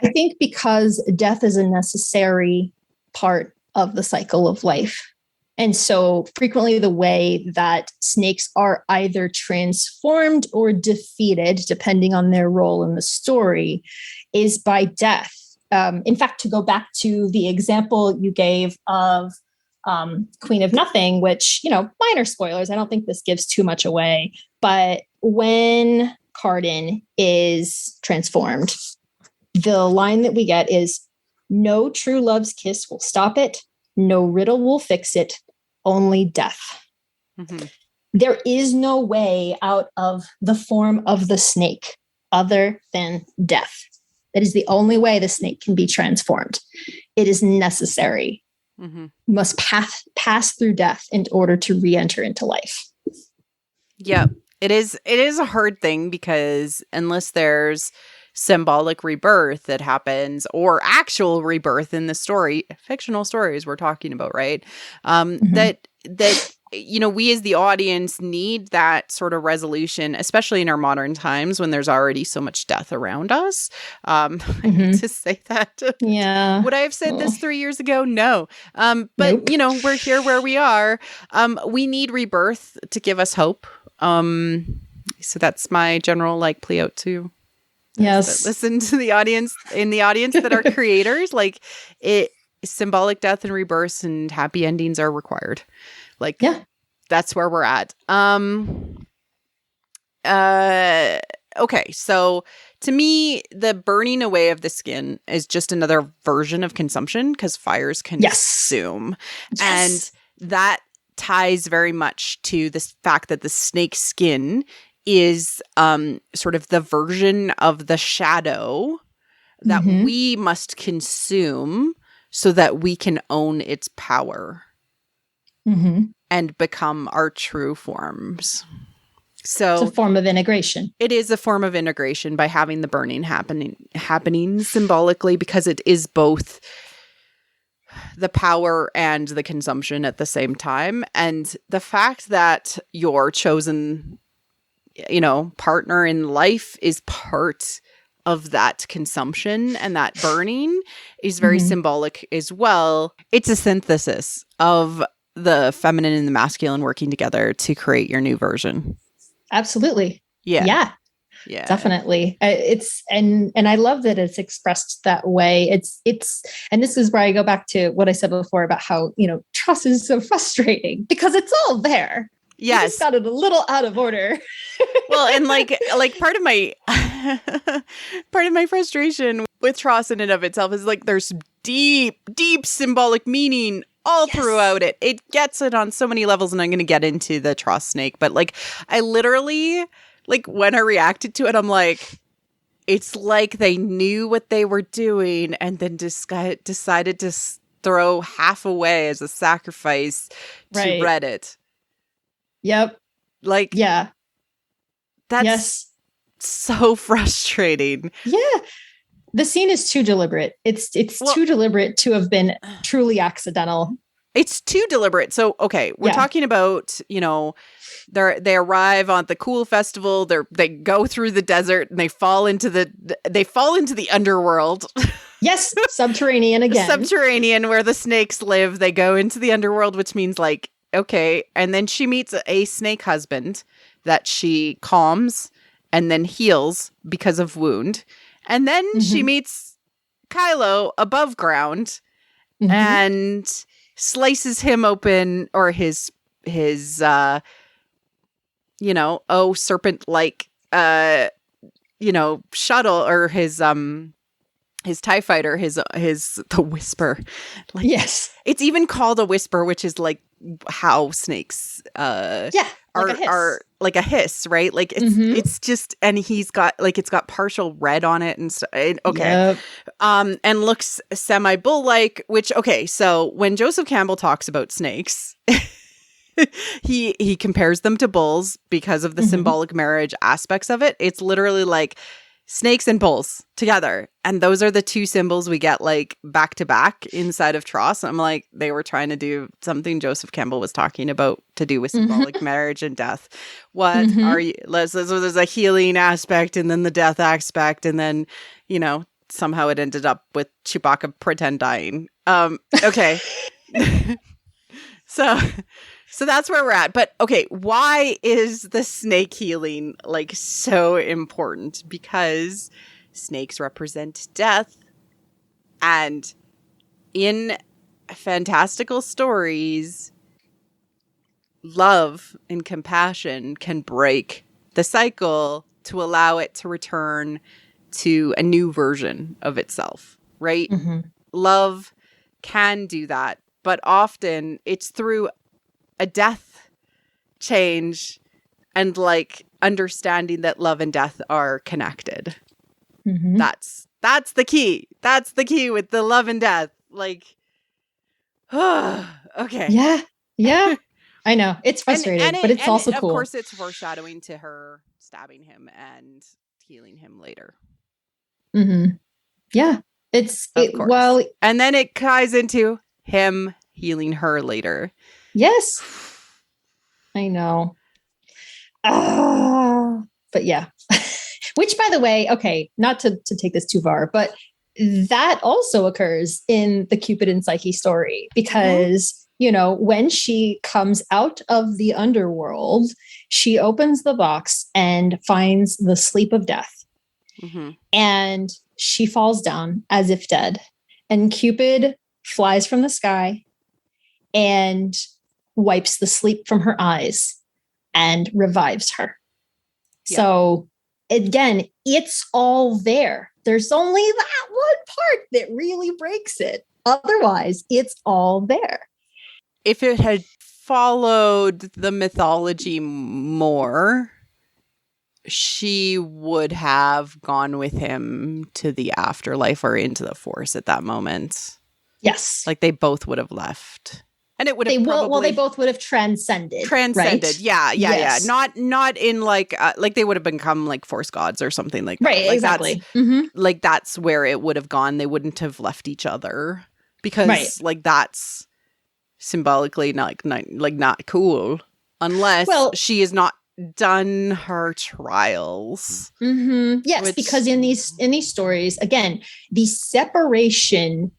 Speaker 2: I think because death is a necessary part of the cycle of life. And so frequently the way that snakes are either transformed or defeated, depending on their role in the story, is by death. In fact, to go back to the example you gave of Queen of Nothing, which, minor spoilers, I don't think this gives too much away, but when Cardan is transformed, the line that we get is, "No true love's kiss will stop it. No riddle will fix it. Only death." Mm-hmm. There is no way out of the form of the snake other than death. That is the only way the snake can be transformed. It is necessary. Mm-hmm. You must pass through death in order to re-enter into life.
Speaker 1: Yeah, it is a hard thing because unless there's symbolic rebirth that happens or actual rebirth in the story, fictional stories we're talking about, right? Mm-hmm. That we as the audience need that sort of resolution, especially in our modern times when there's already so much death around us. Mm-hmm. I hate to say that.
Speaker 2: Yeah.
Speaker 1: Would I have said this 3 years ago? No. But nope. We're here where we are. We need rebirth to give us hope. So that's my general plea out to listen to the audience that are creators. Symbolic death and rebirth and happy endings are required. That's where we're at. Okay, so to me, the burning away of the skin is just another version of consumption because fires consume. Yes. And that ties very much to the fact that the snake skin is sort of the version of the shadow that mm-hmm. we must consume so that we can own its power mm-hmm. and become our true forms. So
Speaker 2: it's a form of integration.
Speaker 1: It is a form of integration by having the burning happening symbolically, because it is both the power and the consumption at the same time. And the fact that your chosen, partner in life is part of that consumption and that burning is very mm-hmm. symbolic as well. It's a synthesis of the feminine and the masculine working together to create your new version.
Speaker 2: Absolutely.
Speaker 1: Yeah.
Speaker 2: Definitely. And I love that it's expressed that way. It's and this is where I go back to what I said before about how, trust is so frustrating because it's all there.
Speaker 1: Yes.
Speaker 2: You just got it a little out of order.
Speaker 1: Well, and part of my frustration with Tross in and of itself is there's deep symbolic meaning all throughout it. It gets it on so many levels, and I'm going to get into the Tross snake. But I literally, when I reacted to it, I'm like, it's like they knew what they were doing and then decided to throw half away as a sacrifice to Reddit.
Speaker 2: Yep.
Speaker 1: That's so frustrating.
Speaker 2: Yeah. The scene is too deliberate. It's too deliberate to have been truly accidental.
Speaker 1: It's too deliberate. So, okay, we're talking about, they arrive on the Cool Festival. They go through the desert and they fall into the underworld.
Speaker 2: Yes, subterranean again.
Speaker 1: Subterranean, where the snakes live. They go into the underworld, which means okay. And then she meets a snake husband that she calms and then heals because of wound. And then mm-hmm. she meets Kylo above ground mm-hmm. and slices him open, or his serpent-like, shuttle, or his his TIE fighter, the whisper. Like,
Speaker 2: yes.
Speaker 1: It's even called a whisper, which is like how snakes are like a hiss, right? Like it's just, and he's got like, it's got partial red on it and stuff. Okay. Yep. And looks semi-bull like, which, okay. So when Joseph Campbell talks about snakes, he compares them to bulls because of the symbolic marriage aspects of it. It's literally like snakes and bulls together. And those are the two symbols we get like back to back inside of Tross. I'm like, they were trying to do something Joseph Campbell was talking about to do with symbolic marriage and death. What are you, so there's a healing aspect and then the death aspect. And then, you know, somehow it ended up with Chewbacca pretend dying. Okay. So that's where we're at. But okay, why is the snake healing like so important? Because snakes represent death. And in fantastical stories, love and compassion can break the cycle to allow it to return to a new version of itself, right? Love can do that, but often it's through a death change and like understanding that love and death are connected. That's the key. That's the key with the love and death. Like, okay.
Speaker 2: Yeah. I know. It's frustrating, but it's also cool.
Speaker 1: Of course, it's foreshadowing to her stabbing him and healing him later.
Speaker 2: Yeah. Well,
Speaker 1: and then it ties into him healing her later.
Speaker 2: Yes. I know. But yeah. Which, by the way, okay, not to take this too far, but that also occurs in the Cupid and Psyche story because, you know, when she comes out of the underworld, she opens the box and finds the sleep of death. And she falls down as if dead. And Cupid flies from the sky and wipes the sleep from her eyes and revives her. So again, it's all there. There's only that one part that really breaks it. Otherwise, it's all there.
Speaker 1: If it had followed the mythology more, she would have gone with him to the afterlife or into the Force at that moment.
Speaker 2: Yes.
Speaker 1: Like they both would have left. And it would have
Speaker 2: they both would have transcended.
Speaker 1: Right? Yeah.
Speaker 2: Yes.
Speaker 1: Not in like they would have become like Force gods or something like that.
Speaker 2: Right,
Speaker 1: like
Speaker 2: exactly.
Speaker 1: Like that's where it would have gone. They wouldn't have left each other because like that's symbolically not cool unless she is not done her trials.
Speaker 2: Yes, because in these stories, again, the separation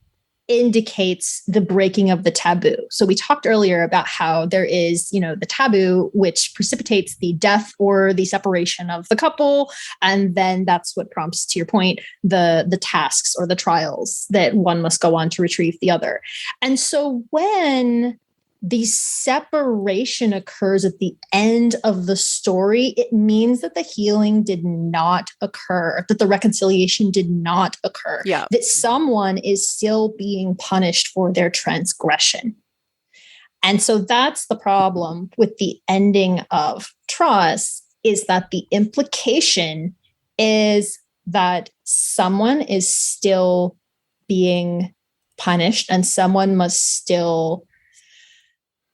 Speaker 2: indicates the breaking of the taboo. So we talked earlier about how there is, you know, the taboo, which precipitates the death or the separation of the couple. And then that's what prompts, to your point, the tasks or the trials that one must go on to retrieve the other. And so when the separation occurs at the end of the story, it means that the healing did not occur, that the reconciliation did not occur, that someone is still being punished for their transgression. And so that's the problem with the ending of Tross, is that the implication is that someone is still being punished and someone must still...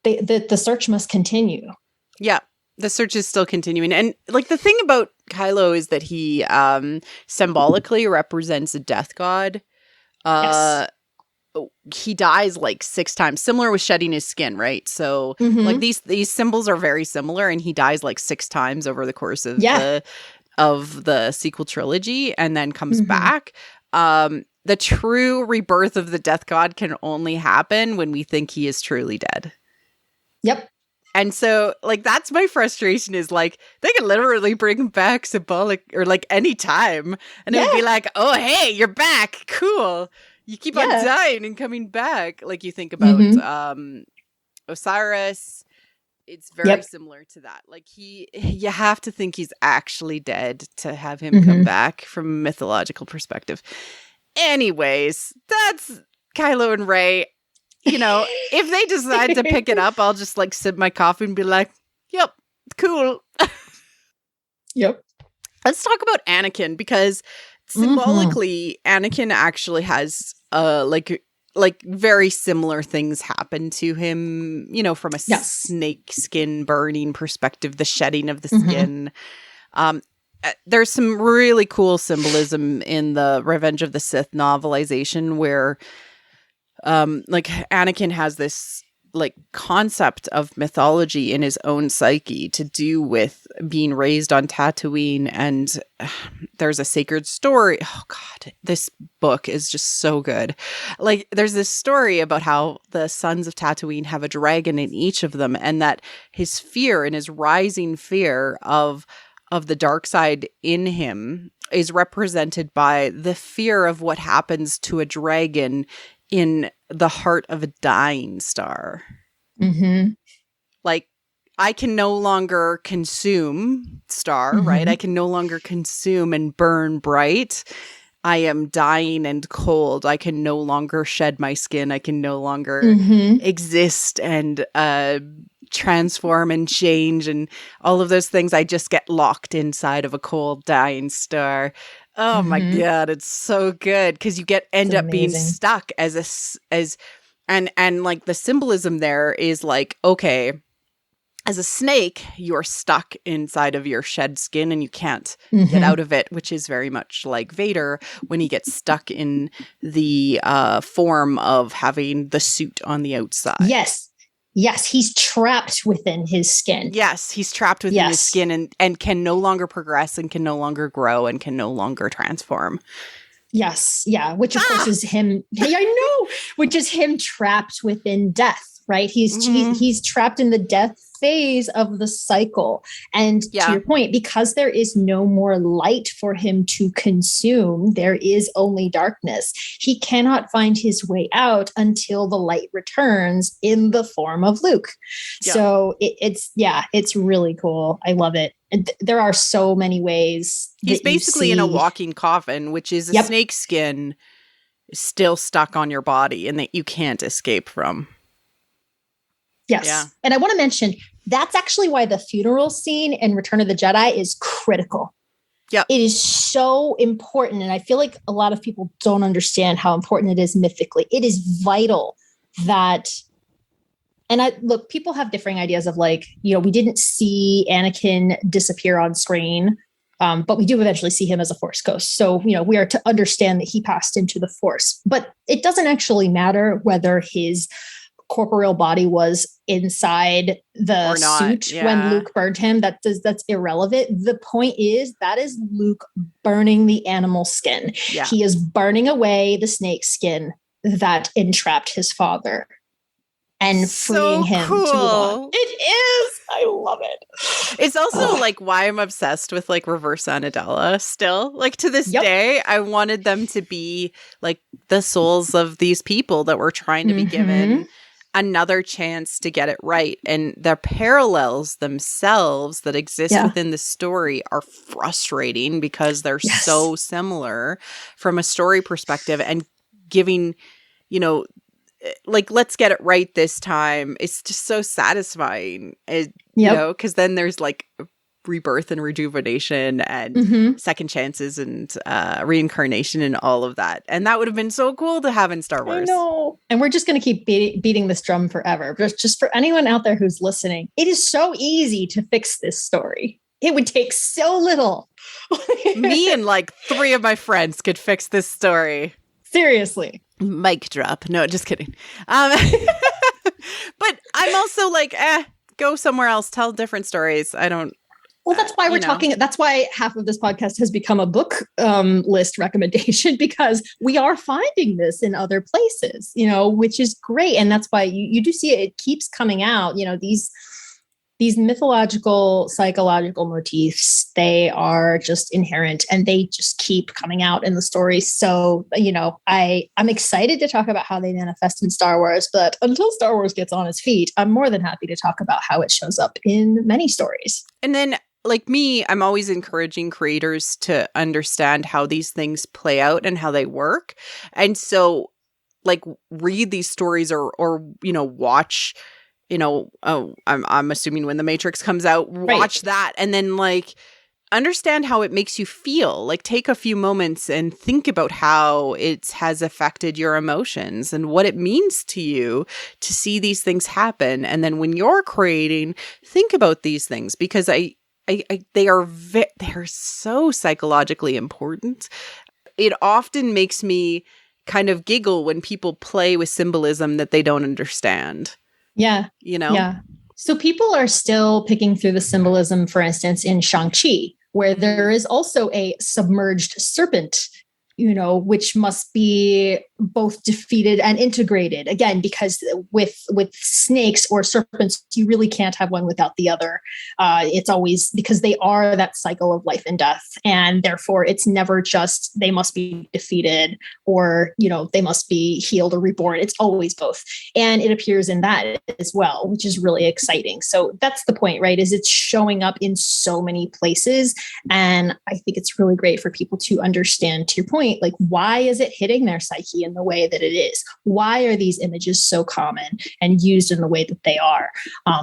Speaker 2: The search must continue. Yeah,
Speaker 1: the search is still continuing. And like the thing about Kylo is that he symbolically represents a death god.
Speaker 2: Yes.
Speaker 1: He dies like 6 times, similar with shedding his skin, right? So like these symbols are very similar, and he dies like 6 times over the course of the sequel trilogy and then comes back. The true rebirth of the death god can only happen when we think he is truly dead.
Speaker 2: Yep.
Speaker 1: And so, like, that's my frustration is, like, they could literally bring back symbolic or, like, any time. And it would be like, oh, hey, you're back. Cool. You keep on dying and coming back. Like, you think about Osiris. It's very similar to that. Like, you have to think he's actually dead to have him come back from a mythological perspective. Anyways, that's Kylo and Rey. You know, if they decide to pick it up, I'll just like sip my coffee and be like, yep, cool.
Speaker 2: Yep.
Speaker 1: Let's talk about Anakin, because symbolically, Anakin actually has like very similar things happen to him, you know, from a snake skin burning perspective, the shedding of the skin. There's some really cool symbolism in the Revenge of the Sith novelization where like Anakin has this like concept of mythology in his own psyche to do with being raised on Tatooine, and there's a sacred story. Oh God, this book is just so good. Like there's this story about how the sons of Tatooine have a dragon in each of them, and that his fear and his rising fear of the dark side in him is represented by the fear of what happens to a dragon in the heart of a dying star. Like, I can no longer consume star, right? I can no longer consume and burn bright. I am dying and cold. I can no longer shed my skin. I can no longer exist and transform and change and all of those things. I just get locked inside of a cold, dying star. Oh my God, it's so good, because you end up being stuck as and like the symbolism there is like, okay, as a snake, you're stuck inside of your shed skin and you can't get out of it, which is very much like Vader when he gets stuck in the form of having the suit on the outside.
Speaker 2: Yes, he's trapped within his skin.
Speaker 1: Yes, he's trapped within his skin and can no longer progress and can no longer grow and can no longer transform.
Speaker 2: Yes, yeah, which of course is him. Hey, I know, which is him trapped within death, right? He's trapped in the death phase of the cycle. And to your point, because there is no more light for him to consume, there is only darkness. He cannot find his way out until the light returns in the form of Luke. Yeah. So it's really cool. I love it. And there are so many ways.
Speaker 1: He's basically in a walking coffin, which is a snake skin still stuck on your body and that you can't escape from.
Speaker 2: Yes. Yeah. And I want to mention, that's actually why the funeral scene in Return of the Jedi is critical. Yeah. It is so important. And I feel like a lot of people don't understand how important it is mythically. It is vital that, and look, people have differing ideas of like, you know, we didn't see Anakin disappear on screen, but we do eventually see him as a Force ghost. So, you know, we are to understand that he passed into the Force, but it doesn't actually matter whether his corporeal body was inside the suit when Luke burned him. That's irrelevant. The point is that is Luke burning the animal skin. Yeah. He is burning away the snake skin that entrapped his father and freeing him to move on. It is. I love it.
Speaker 1: It's also like why I'm obsessed with like reverse Anadala still. Like to this day, I wanted them to be like the souls of these people that were trying to be given another chance to get it right. And the parallels themselves that exist within the story are frustrating because they're so similar from a story perspective, and giving, you know, like, let's get it right this time. It's just so satisfying, you know, because then there's like rebirth and rejuvenation and second chances and reincarnation and all of that. And that would have been so cool to have in Star Wars.
Speaker 2: I know. And we're just going to keep beating this drum forever. But just for anyone out there who's listening, it is so easy to fix this story. It would take so little.
Speaker 1: Me and like 3 of my friends could fix this story.
Speaker 2: Seriously.
Speaker 1: Mic drop. No, just kidding. But I'm also like, go somewhere else. Tell different stories. I don't.
Speaker 2: Well, that's why we're talking. That's why half of this podcast has become a book list recommendation, because we are finding this in other places, you know, which is great. And that's why you do see it keeps coming out. You know, these mythological, psychological motifs, they are just inherent and they just keep coming out in the story. So, you know, I'm excited to talk about how they manifest in Star Wars, but until Star Wars gets on its feet, I'm more than happy to talk about how it shows up in many stories.
Speaker 1: And then like me, I'm always encouraging creators to understand how these things play out and how they work. And so like read these stories or watch, I'm assuming when The Matrix comes out, watch that and then like understand how it makes you feel. Like take a few moments and think about how it has affected your emotions and what it means to you to see these things happen. And then when you're creating, think about these things because they are so psychologically important. It often makes me kind of giggle when people play with symbolism that they don't understand.
Speaker 2: Yeah. Yeah. So people are still picking through the symbolism, for instance, in Shang-Chi, where there is also a submerged serpent, which must be both defeated and integrated. Again, because with snakes or serpents, you really can't have one without the other. It's always because they are that cycle of life and death. And therefore, it's never just they must be defeated or, they must be healed or reborn. It's always both. And it appears in that as well, which is really exciting. So that's the point, right? Is it's showing up in so many places. And I think it's really great for people to understand, to your point, like, why is it hitting their psyche in the way that it is? Why are these images so common and used in the way that they are?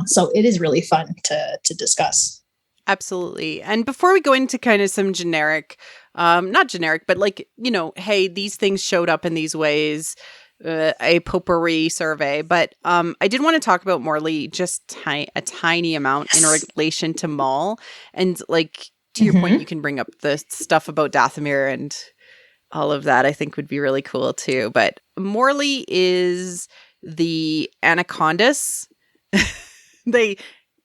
Speaker 2: So it is really fun to discuss.
Speaker 1: Absolutely. And before we go into kind of some generic, not generic, but like, hey, these things showed up in these ways, a potpourri survey. But I did want to talk about Morley just a tiny amount in relation to Maul. And like, to your point, you can bring up the stuff about Dathomir and all of that, I think would be really cool too. But Morley is the anacondas. They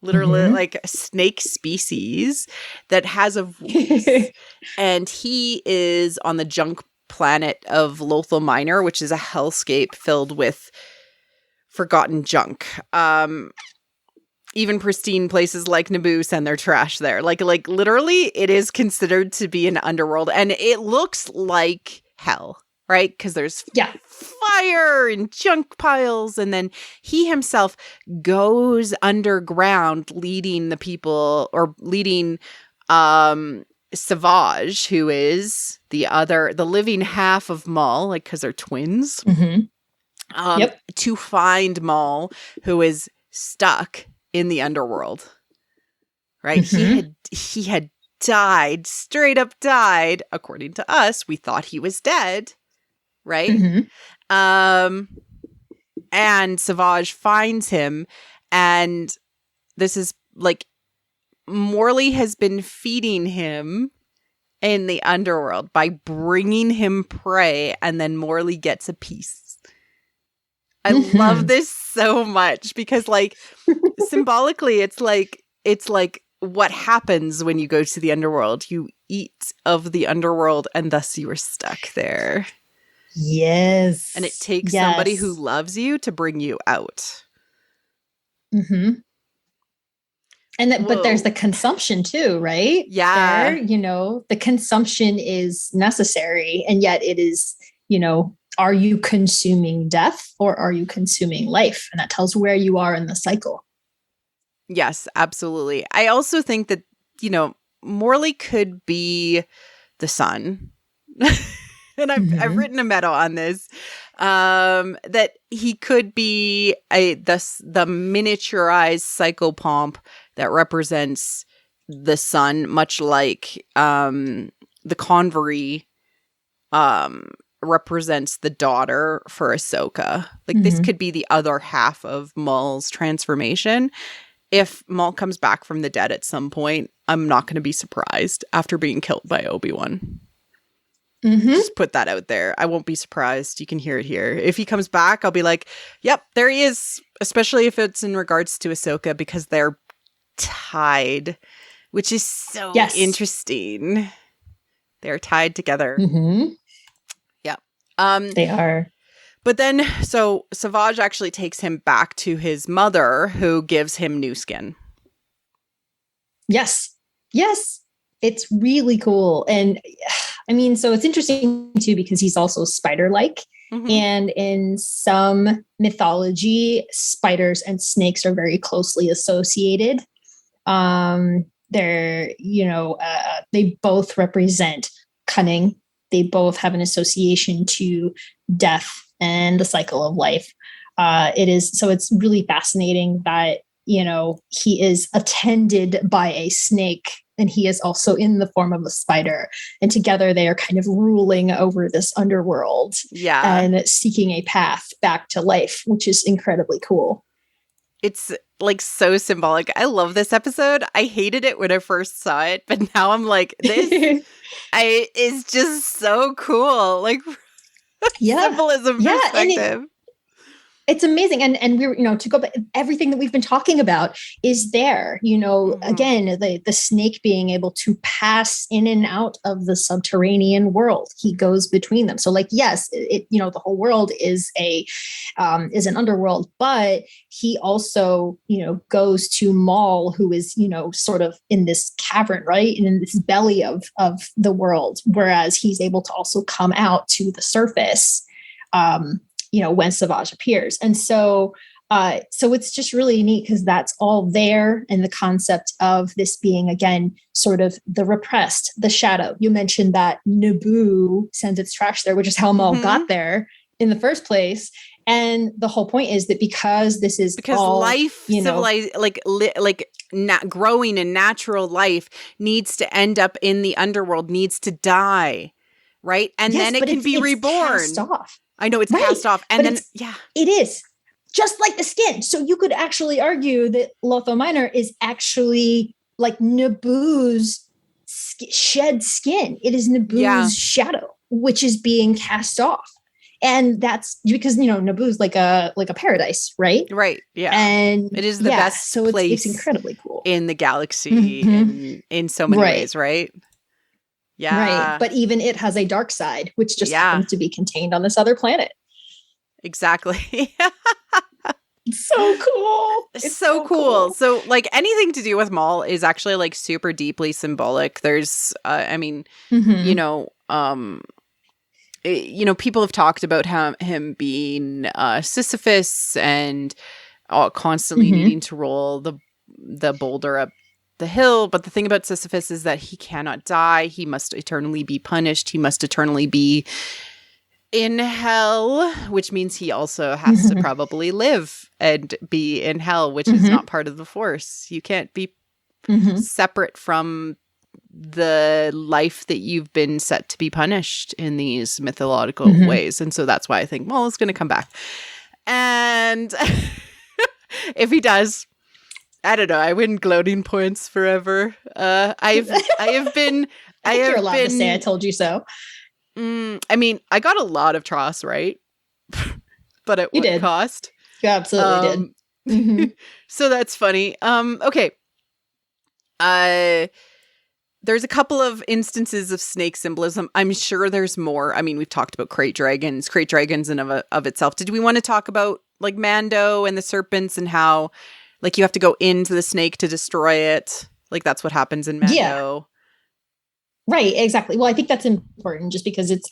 Speaker 1: literally like a snake species that has a voice. And he is on the junk planet of Lothal Minor, which is a hellscape filled with forgotten junk. Even pristine places like Naboo send their trash there. Like literally, it is considered to be an underworld, and it looks like hell, right? Because there's fire and junk piles, and then he himself goes underground, leading the people or leading Savage, who is the living half of Maul, like because they're twins, to find Maul, who is stuck in the underworld, right? He had died, straight up died. According to us, we thought he was dead, right? And Savage finds him, and this is like Morley has been feeding him in the underworld by bringing him prey, and then Morley gets a piece. I love this so much because like symbolically it's like what happens when you go to the underworld. You eat of the underworld and thus you are stuck there.
Speaker 2: Yes.
Speaker 1: And it takes somebody who loves you to bring you out.
Speaker 2: And but there's the consumption too, right?
Speaker 1: Yeah.
Speaker 2: There, the consumption is necessary, and yet it is, are you consuming death or are you consuming life? And that tells where you are in the cycle.
Speaker 1: Yes, absolutely. I also think that, Morley could be the sun. And I've written a meta on this, that he could be the miniaturized psychopomp that represents the sun, much like the Convery represents the daughter for Ahsoka. Like this could be the other half of Maul's transformation. If Maul comes back from the dead at some point, I'm not going to be surprised after being killed by Obi-Wan. Just put that out there. I won't be surprised. You can hear it here. If he comes back, I'll be like, yep, there he is. Especially if it's in regards to Ahsoka, because they're tied, which is so interesting. They're tied together. Yeah.
Speaker 2: They are.
Speaker 1: But then, so Savage actually takes him back to his mother, who gives him new skin.
Speaker 2: Yes. It's really cool. And I mean, so it's interesting too, because he's also spider-like. And in some mythology, spiders and snakes are very closely associated. They're, they both represent cunning. They both have an association to death and the cycle of life. It's really fascinating that, he is attended by a snake, and he is also in the form of a spider. And together they are kind of ruling over this underworld and seeking a path back to life, which is incredibly cool.
Speaker 1: It's like so symbolic. I love this episode. I hated it when I first saw it, but now I'm like, this is just so cool. Like, symbolism perspective.
Speaker 2: It's amazing. And we're, to go back, everything that we've been talking about is there, again, the snake being able to pass in and out of the subterranean world. He goes between them. So yes, the whole world is is an underworld, but he also, goes to Maul, who is, sort of in this cavern, right? And in this belly of the world, whereas he's able to also come out to the surface, when Savage appears. And so it's just really neat because that's all there. And the concept of this being, again, sort of the repressed, the shadow. You mentioned that Naboo sends its trash there, which is how Maul got there in the first place. And the whole point is that because this is all,
Speaker 1: life, civilized, growing and natural life needs to end up in the underworld, needs to die, right? And then it can be reborn.
Speaker 2: Cast off.
Speaker 1: I know it's cast off. And then,
Speaker 2: it is just like the skin. So you could actually argue that Lotho Minor is actually like Naboo's shed skin. It is Naboo's shadow, which is being cast off. And that's because, Naboo's like a paradise, right?
Speaker 1: Right. Yeah.
Speaker 2: And
Speaker 1: it is the best place
Speaker 2: it's incredibly cool
Speaker 1: in the galaxy in so many ways, right? Yeah.
Speaker 2: Right. But even it has a dark side, which just happens to be contained on this other planet.
Speaker 1: Exactly.
Speaker 2: It's so cool.
Speaker 1: It's so cool. So anything to do with Maul is actually super deeply symbolic. There's, people have talked about him being Sisyphus and constantly needing to roll the boulder up the hill. But the thing about Sisyphus is that he cannot die. He must eternally be punished. He must eternally be in hell, which means he also has to probably live and be in hell, which is not part of the Force. You can't be separate from the life that you've been set to be punished in these mythological ways. And so that's why I think Maul is going to come back. And if he does, I don't know, I win gloating points forever. I have been
Speaker 2: you're allowed to say I told you so.
Speaker 1: I got a lot of Tross right, but at what cost?
Speaker 2: You absolutely did.
Speaker 1: So that's funny. Okay. There's a couple of instances of snake symbolism. I'm sure there's more. We've talked about crate dragons in of itself. Did we want to talk about Mando and the serpents and how you have to go into the snake to destroy it? That's what happens in Mando.
Speaker 2: Yeah. Right, exactly. Well, I think that's important just because it's,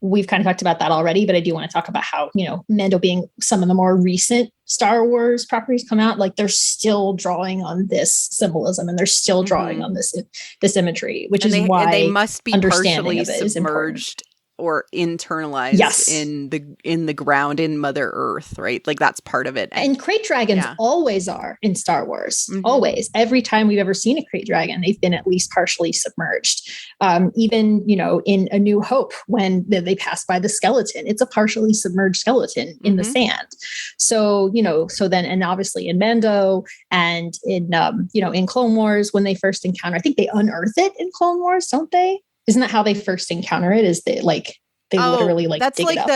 Speaker 2: we've kind of talked about that already, but I do want to talk about how, Mando being some of the more recent Star Wars properties come out, they're still drawing on this symbolism and they're still drawing on this imagery, which is why
Speaker 1: they must be partially
Speaker 2: submerged
Speaker 1: or internalized in the ground, in Mother Earth, right? That's part of it.
Speaker 2: And crate dragons always are in Star Wars. Always. Every time we've ever seen a crate dragon, they've been at least partially submerged. Even, in A New Hope, when they pass by the skeleton, it's a partially submerged skeleton in the sand. So, and obviously in Mando and in Clone Wars, when they first encounter, I think they unearth it in Clone Wars, don't they? Isn't that how they first encounter it? Is they literally
Speaker 1: that's
Speaker 2: dig it up?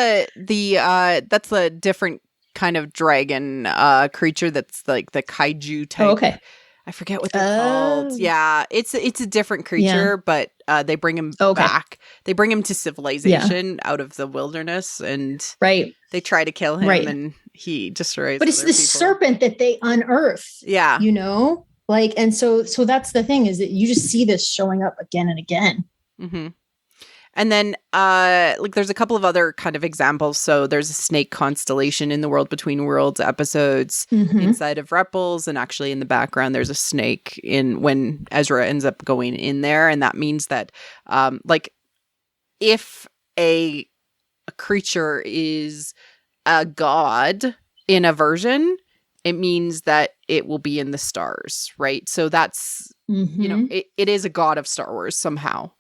Speaker 1: That's a different kind of dragon creature that's the kaiju type.
Speaker 2: Oh, okay.
Speaker 1: I forget what they're called. Yeah, it's a different creature, but they bring him back. They bring him to civilization out of the wilderness, and they try to kill him, and he destroys.
Speaker 2: But it's the serpent that they unearth.
Speaker 1: Yeah,
Speaker 2: and so that's the thing, is that you just see this showing up again and again.
Speaker 1: And then like there's a couple of other kind of examples. So there's a snake constellation in the World Between Worlds episodes inside of Ripples, and actually in the background there's a snake in when Ezra ends up going in there, and that means that like if a creature is a god in a version, it means that it will be in the stars, right? So that's, you know, it is a god of Star Wars somehow,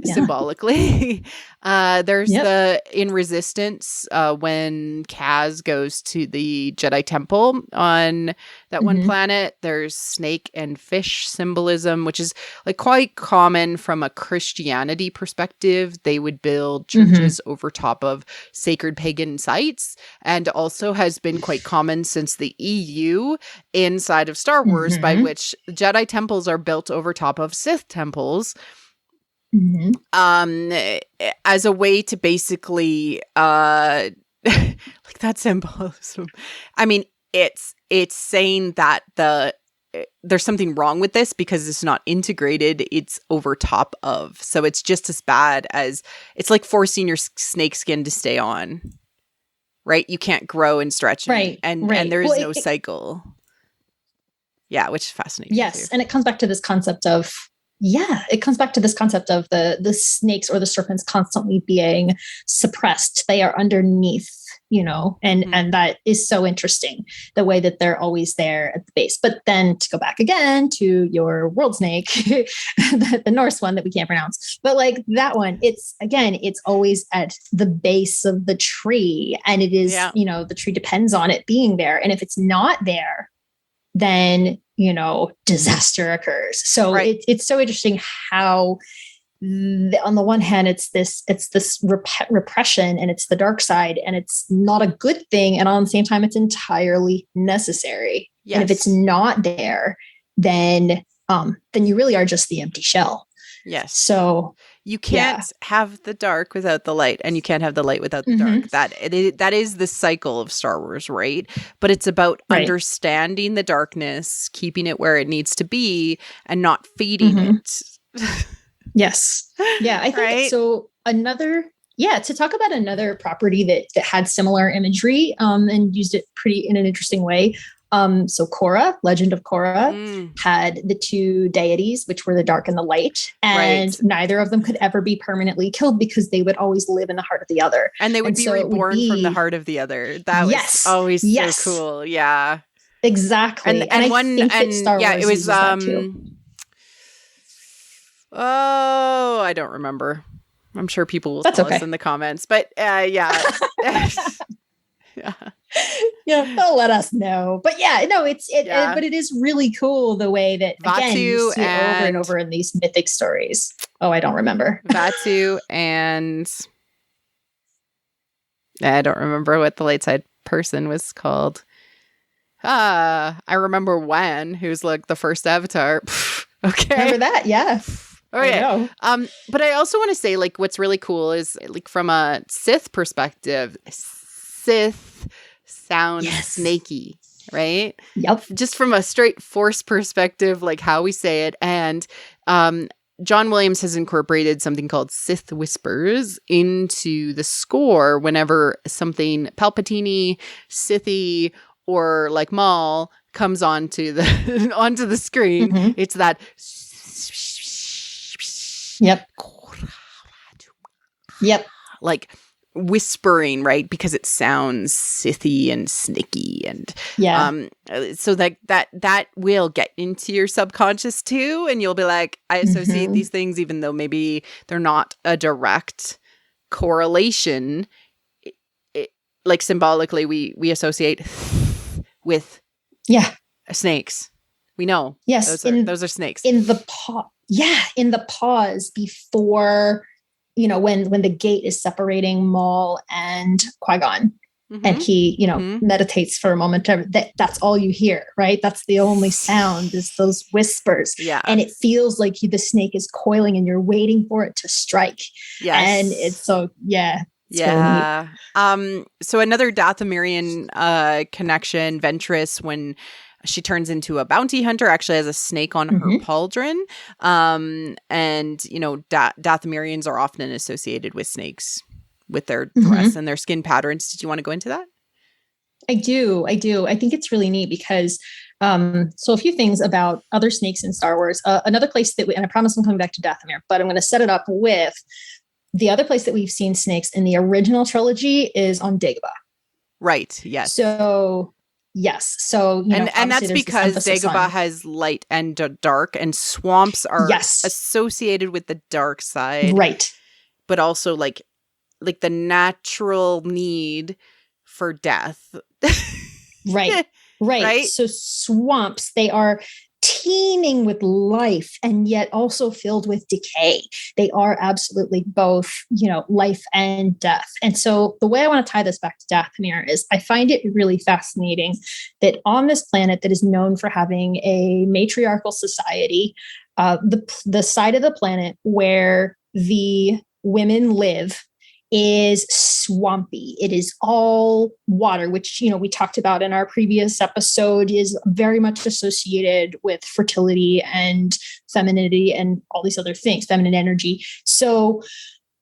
Speaker 1: symbolically. There's the in Resistance when Kaz goes to the Jedi Temple on that one planet. There's snake and fish symbolism, which is like quite common from a Christianity perspective. They would build churches over top of sacred pagan sites, and also has been quite common since the EU inside of Star Wars, by which Jedi temples are built over top of Sith temples. As a way to basically like that symbolism. I mean, it's saying that there's something wrong with this because it's not integrated, it's over top of. So it's just as bad as, it's like forcing your snake skin to stay on. Right? You can't grow and stretch and there is no cycle. Yeah, which is fascinating.
Speaker 2: Yes,
Speaker 1: too.
Speaker 2: and it comes back to this concept of the snakes or the serpents constantly being suppressed. They are underneath, you know, and that is so interesting, the way that they're always there at the base. But then to go back again to your world snake, the Norse one that we can't pronounce, but like that one, it's always at the base of the tree, and it is, you know, the tree depends on it being there. And if it's not there, then, you know, disaster occurs. So it's so interesting how on the one hand, it's this repression, and it's the dark side, and it's not a good thing. And on the same time, it's entirely necessary. Yes. And if it's not there, then you really are just the empty shell.
Speaker 1: Yes.
Speaker 2: So
Speaker 1: you can't have the dark without the light, and you can't have the light without the dark. That is the cycle of Star Wars, right? But it's about understanding the darkness, keeping it where it needs to be, and not feeding it.
Speaker 2: Yes. Yeah, I think so. To talk about another property that had similar imagery and used it in an interesting way. So Korra, Legend of Korra, had the two deities, which were the dark and the light, and neither of them could ever be permanently killed because they would always live in the heart of the other.
Speaker 1: And they would be reborn from the heart of the other. That was always so cool. Yeah.
Speaker 2: Exactly. And I think that Star Wars
Speaker 1: it was
Speaker 2: that too.
Speaker 1: Oh, I don't remember. I'm sure people will tell us in the comments, but yeah.
Speaker 2: They'll let us know. But but it is really cool the way that again you see it over and over in these mythic stories. Oh, I don't remember.
Speaker 1: Vaatu and I don't remember what the light side person was called. I remember Wan, who's like the first avatar. Okay.
Speaker 2: Remember that? Yeah.
Speaker 1: Oh yeah. But I also want to say, like, what's really cool is, like, from a Sith perspective, Sith sounds snaky, right?
Speaker 2: Yep.
Speaker 1: Just from a straight Force perspective, like how we say it. And John Williams has incorporated something called Sith whispers into the score whenever something Palpatine, Sithy, or like Maul comes onto the screen. It's that.
Speaker 2: Yep.
Speaker 1: Like whispering, right? Because it sounds Sithy and snicky, and so that will get into your subconscious too, and you'll be like, I associate these things, even though maybe they're not a direct correlation. Like symbolically, we associate with snakes. We know.
Speaker 2: Yes,
Speaker 1: those are snakes
Speaker 2: in the in the pause before, you know, when the gate is separating Maul and Qui-Gon, and he, you know, meditates for a moment. That's all you hear, right? That's the only sound, is those whispers. Yeah. And it feels like the snake is coiling and you're waiting for it to strike. Yes. And it's so, It's really neat.
Speaker 1: So another Dathomirian connection, Ventress, when She turns into a bounty hunter, actually has a snake on her pauldron. And, you know, Dathomirians are often associated with snakes with their dress and their skin patterns. Did you want to go into that?
Speaker 2: I do. I think it's really neat because, so a few things about other snakes in Star Wars. Another place that and I promise I'm coming back to Dathomir, but I'm going to set it up with the other place that we've seen snakes in the original trilogy is on Dagobah.
Speaker 1: Right. Yes.
Speaker 2: So, yes. So, you know,
Speaker 1: and that's because Dagobah has light and dark, and swamps are associated with the dark side.
Speaker 2: Right.
Speaker 1: But also like the natural need for death.
Speaker 2: Right. Right. So swamps, they are teeming with life and yet also filled with decay. They are absolutely both, you know, life and death. And so the way I want to tie this back to Dathomir is I find it really fascinating that on this planet that is known for having a matriarchal society, the side of the planet where the women live is swampy. It is all water, which, you know, we talked about in our previous episode, is very much associated with fertility and femininity and all these other things, feminine energy. So,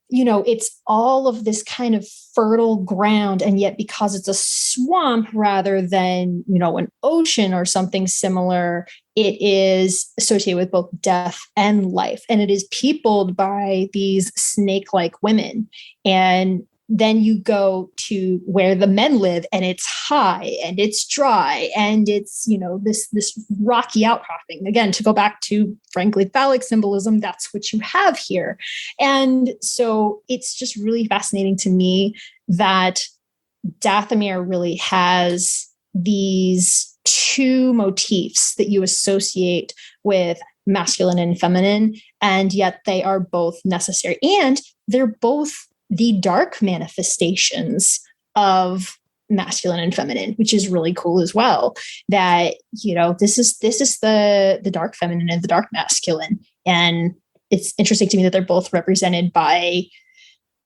Speaker 2: you know, it's all of this kind of fertile ground. And yet because it's a swamp rather than, you know, an ocean or something similar, it is associated with both death and life. And it is peopled by these snake-like women. And then you go to where the men live and it's high and it's dry and it's, you know, this rocky outcropping. Again, to go back to, frankly, phallic symbolism, that's what you have here. And so it's just really fascinating to me that Dathomir really has these two motifs that you associate with masculine and feminine, and yet they are both necessary. And they're both the dark manifestations of masculine and feminine, which is really cool as well. That, you know, this is the dark feminine and the dark masculine. And it's interesting to me that they're both represented by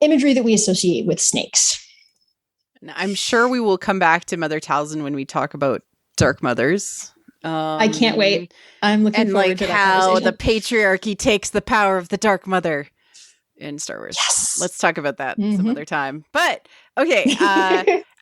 Speaker 2: imagery that we associate with snakes.
Speaker 1: I'm sure we will come back to Mother Talzin when we talk about Dark Mothers.
Speaker 2: I can't wait. I'm looking forward to that
Speaker 1: how the patriarchy takes the power of the Dark Mother in Star Wars.
Speaker 2: Yes.
Speaker 1: Let's talk about that some other time. But okay.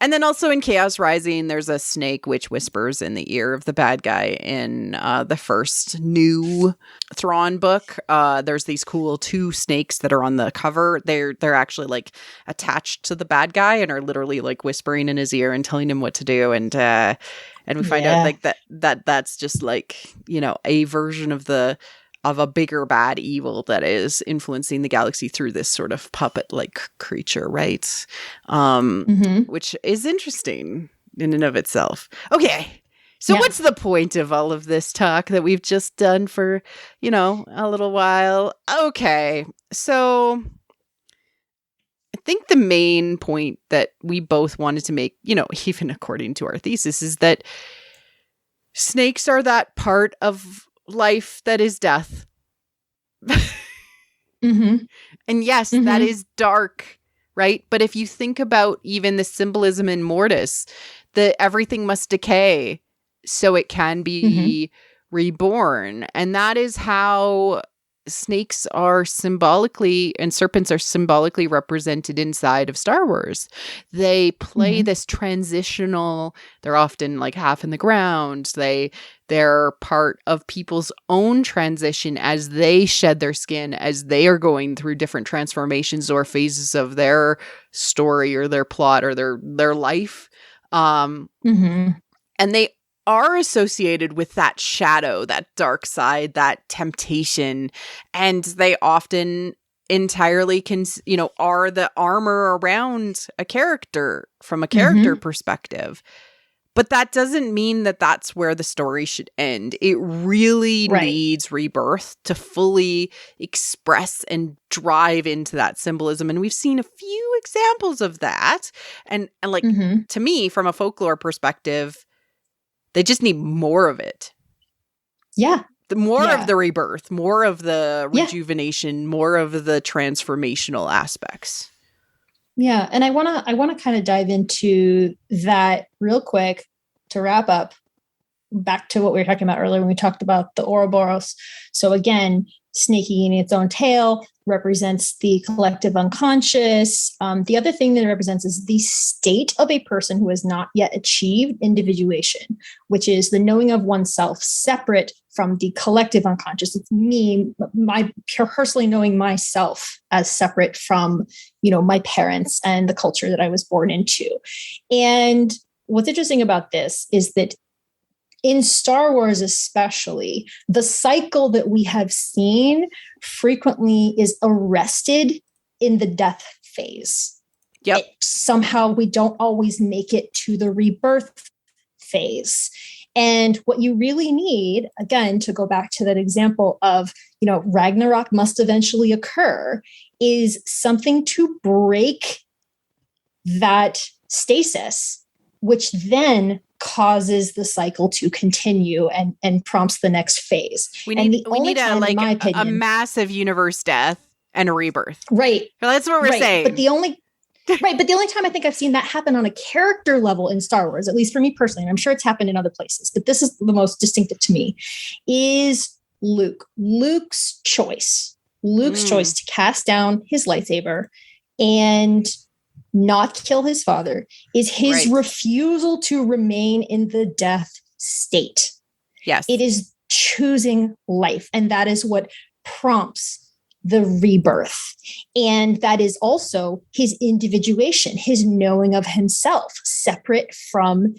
Speaker 1: And then also in Chaos Rising, there's a snake which whispers in the ear of the bad guy in the first new Thrawn book. There's these cool two snakes that are on the cover. They're actually like attached to the bad guy and are literally like whispering in his ear and telling him what to do. And we find out like that's just like, you know, a version of a bigger bad evil that is influencing the galaxy through this sort of puppet-like creature, right? Which is interesting in and of itself. Okay, so what's the point of all of this talk that we've just done for, you know, a little while? Okay, so I think the main point that we both wanted to make, you know, even according to our thesis, is that snakes are that part of life that is death. And yes, that is dark, right? But if you think about even the symbolism in Mortis, that everything must decay so it can be reborn. And that is how snakes are symbolically, and serpents are symbolically represented inside of Star Wars. They play this transitional, they're often like half in the ground. They're part of people's own transition as they shed their skin, as they are going through different transformations or phases of their story or their plot or their life. And they are associated with that shadow, that dark side, that temptation, and they often entirely are the armor around a character from a character perspective. But that doesn't mean that that's where the story should end. It really needs Rebirth to fully express and drive into that symbolism. And we've seen a few examples of that. And like, to me, from a folklore perspective, they just need more of it.
Speaker 2: Yeah.
Speaker 1: More of the rebirth, more of the rejuvenation, more of the transformational aspects.
Speaker 2: Yeah. And I want to kind of dive into that real quick to wrap up. back to what we were talking about earlier when we talked about the Oroboros. So again, snake eating its own tail represents the collective unconscious. The other thing that it represents is the state of a person who has not yet achieved individuation, which is the knowing of oneself separate from the collective unconscious. It's me, my personally knowing myself as separate from, my parents and the culture that I was born into. And what's interesting about this is that in Star Wars, especially, the cycle that we have seen frequently is arrested in the death phase.
Speaker 1: Yep.
Speaker 2: Somehow we don't always make it to the rebirth phase. And what you really need, again, to go back to that example of, Ragnarok must eventually occur, is something to break that stasis, which then causes the cycle to continue and prompts the next phase.
Speaker 1: We need a massive universe death and a rebirth.
Speaker 2: Right.
Speaker 1: That's what we're saying.
Speaker 2: But the only time I think I've seen that happen on a character level in Star Wars, at least for me personally, and I'm sure it's happened in other places, but this is the most distinctive to me, is Luke. Luke's choice to cast down his lightsaber and not kill his father is his refusal to remain in the death state.
Speaker 1: Yes.
Speaker 2: It is choosing life. And that is what prompts the rebirth. And that is also his individuation, his knowing of himself, separate from,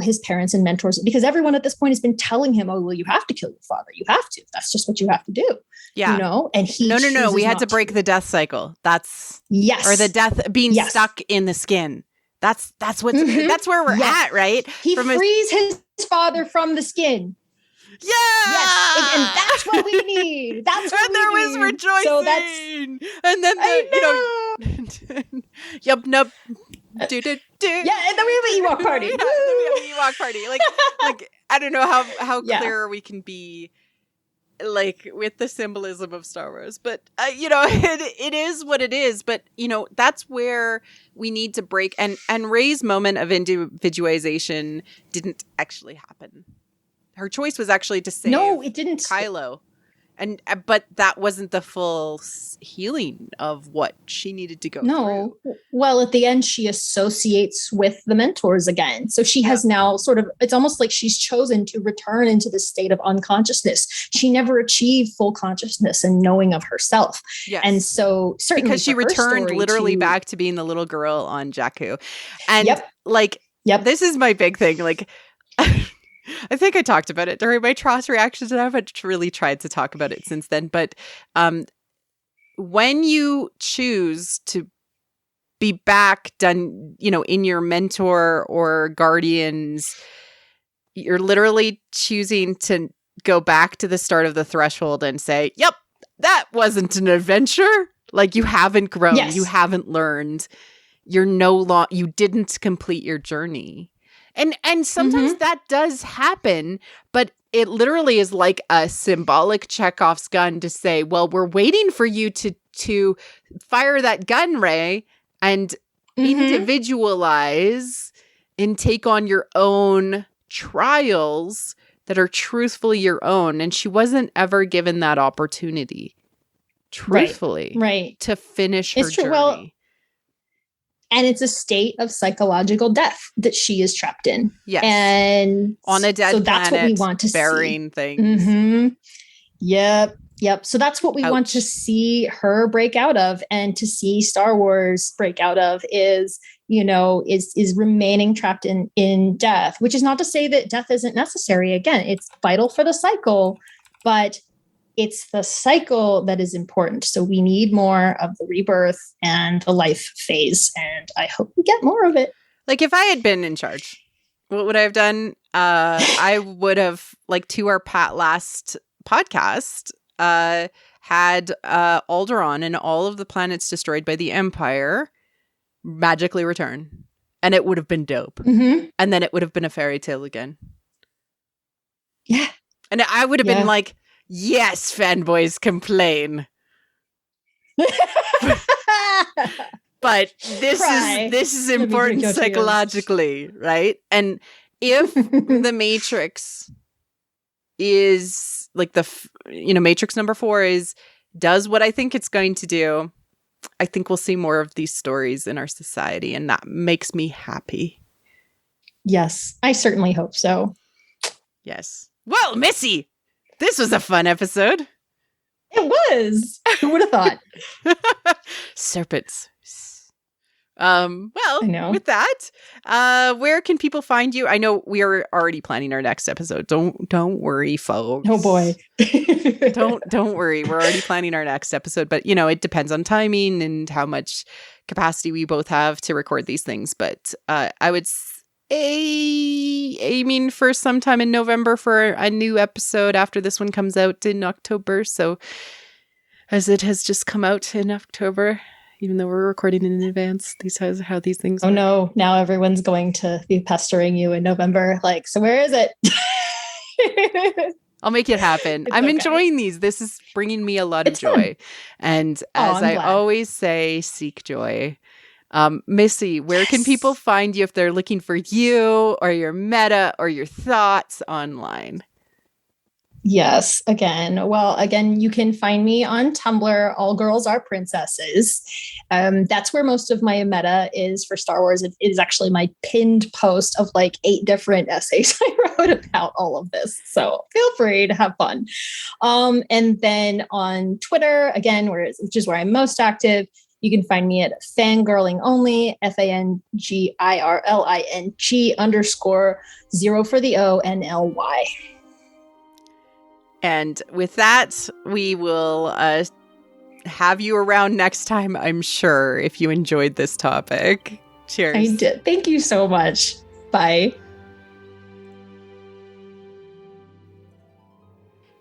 Speaker 2: his parents and mentors, because everyone at this point has been telling him, oh, well, you have to kill your father. You have to. That's just what you have to do.
Speaker 1: Yeah.
Speaker 2: And he
Speaker 1: No. We had to break the death cycle. That's or the death being stuck in the skin. That's what's that's where we're at, right?
Speaker 2: He frees his father from the skin.
Speaker 1: Yeah.
Speaker 2: Yes. And that's what we need. That's what we need.
Speaker 1: And there was rejoicing.
Speaker 2: So
Speaker 1: and then yup. Do.
Speaker 2: Yeah, and then we have an Ewok party.
Speaker 1: Yeah, then we have an Ewok party. Like I don't know how clear we can be, like, with the symbolism of Star Wars, but it is what it is. But that's where we need to break. And Rey's moment of individualization didn't actually happen. Her choice was actually to save
Speaker 2: it didn't.
Speaker 1: Kylo. But that wasn't the full healing of what she needed to go through.
Speaker 2: Well, at the end, she associates with the mentors again. So she has now it's almost like she's chosen to return into the state of unconsciousness. She never achieved full consciousness and knowing of herself.
Speaker 1: Yes.
Speaker 2: And so certainly
Speaker 1: because she returned literally back to being the little girl on Jakku. And this is my big thing. Like, I think I talked about it during my Tross reactions, and I haven't really tried to talk about it since then. But when you choose to be back done, in your mentor or guardians, you're literally choosing to go back to the start of the threshold and say, yep, that wasn't an adventure. Like, you haven't grown, you haven't learned, you didn't complete your journey. And sometimes that does happen, but it literally is like a symbolic Chekhov's gun to say, well, we're waiting for you to fire that gun, Rey, and individualize and take on your own trials that are truthfully your own. And she wasn't ever given that opportunity, truthfully, to finish her journey. Well,
Speaker 2: and it's a state of psychological death that she is trapped in.
Speaker 1: Yes.
Speaker 2: And
Speaker 1: on a dead planet,
Speaker 2: that's what we want to
Speaker 1: burying
Speaker 2: see.
Speaker 1: Things.
Speaker 2: Mm-hmm. Yep. So that's what we want to see her break out of, and to see Star Wars break out of is remaining trapped in death, which is not to say that death isn't necessary. Again, it's vital for the cycle, but it's the cycle that is important. So we need more of the rebirth and the life phase. And I hope we get more of it.
Speaker 1: Like, if I had been in charge, what would I have done? I would have, like, to our last podcast, had Alderaan and all of the planets destroyed by the Empire magically return. And it would have been dope. Mm-hmm. And then it would have been a fairy tale again.
Speaker 2: Yeah.
Speaker 1: And I would have been like, yes, fanboys complain. But this is important psychologically, right? And If the Matrix is like Matrix number 4 does what I think it's going to do, I think we'll see more of these stories in our society, and that makes me happy.
Speaker 2: Yes, I certainly hope so.
Speaker 1: Yes. Well, Missy, this was a fun episode.
Speaker 2: It was. Who would have thought?
Speaker 1: Serpents. Well,
Speaker 2: I know.
Speaker 1: With that, where can people find you? I know we are already planning our next episode. Don't worry, folks.
Speaker 2: Oh boy.
Speaker 1: Don't worry. We're already planning our next episode, but it depends on timing and how much capacity we both have to record these things. But I would aiming for sometime in November for a new episode after this one comes out in October. So as it has just come out in October, even though we're recording in advance, these are how these things work.
Speaker 2: No, now everyone's going to be pestering you in November. Like, so where is it?
Speaker 1: I'll make it happen. I'm enjoying these. This is bringing me a lot of joy. And as I always say, seek joy. Missy, where can people find you if they're looking for you or your meta or your thoughts online?
Speaker 2: Yes. Again, you can find me on Tumblr. All Girls Are Princesses. That's where most of my meta is for Star Wars. It is actually my pinned post of like 8 different essays I wrote about all of this. So feel free to have fun. And then on Twitter, again, which is where I'm most active, you can find me at fangirling only, FANGIRLING _0 for the ONLY.
Speaker 1: And with that, we will have you around next time, I'm sure, if you enjoyed this topic. Cheers.
Speaker 2: I did. Thank you so much. Bye.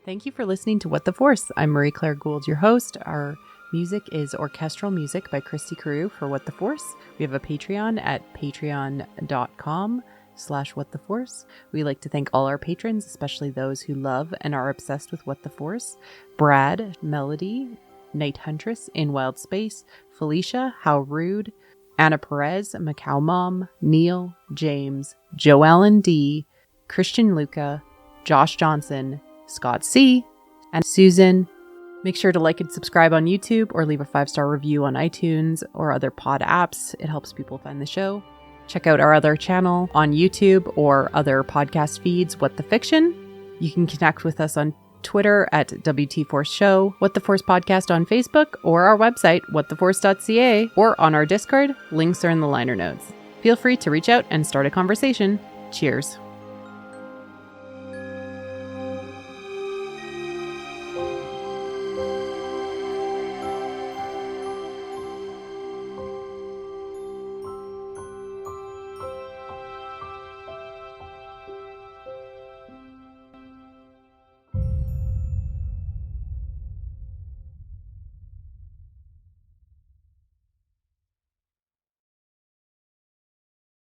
Speaker 1: Thank you for listening to What the Force. I'm Marie-Claire Gould, your host. Our music is orchestral music by Christy Carew for What the Force. We have a Patreon at patreon.com/whattheforce. We like to thank all our patrons, especially those who love and are obsessed with What the Force: Brad, Melody, Night Huntress, In Wild Space, Felicia, How Rude, Anna Perez, Macau Mom, Neil, James, Joe Allen D, Christian Luca, Josh Johnson, Scott C, and Susan. Make sure to like and subscribe on YouTube or leave a 5-star review on iTunes or other pod apps. It helps people find the show. Check out our other channel on YouTube or other podcast feeds, What the Fiction. You can connect with us on Twitter at WT Force Show, What the Force Podcast on Facebook, or our website, whattheforce.ca, or on our Discord. Links are in the liner notes. Feel free to reach out and start a conversation. Cheers.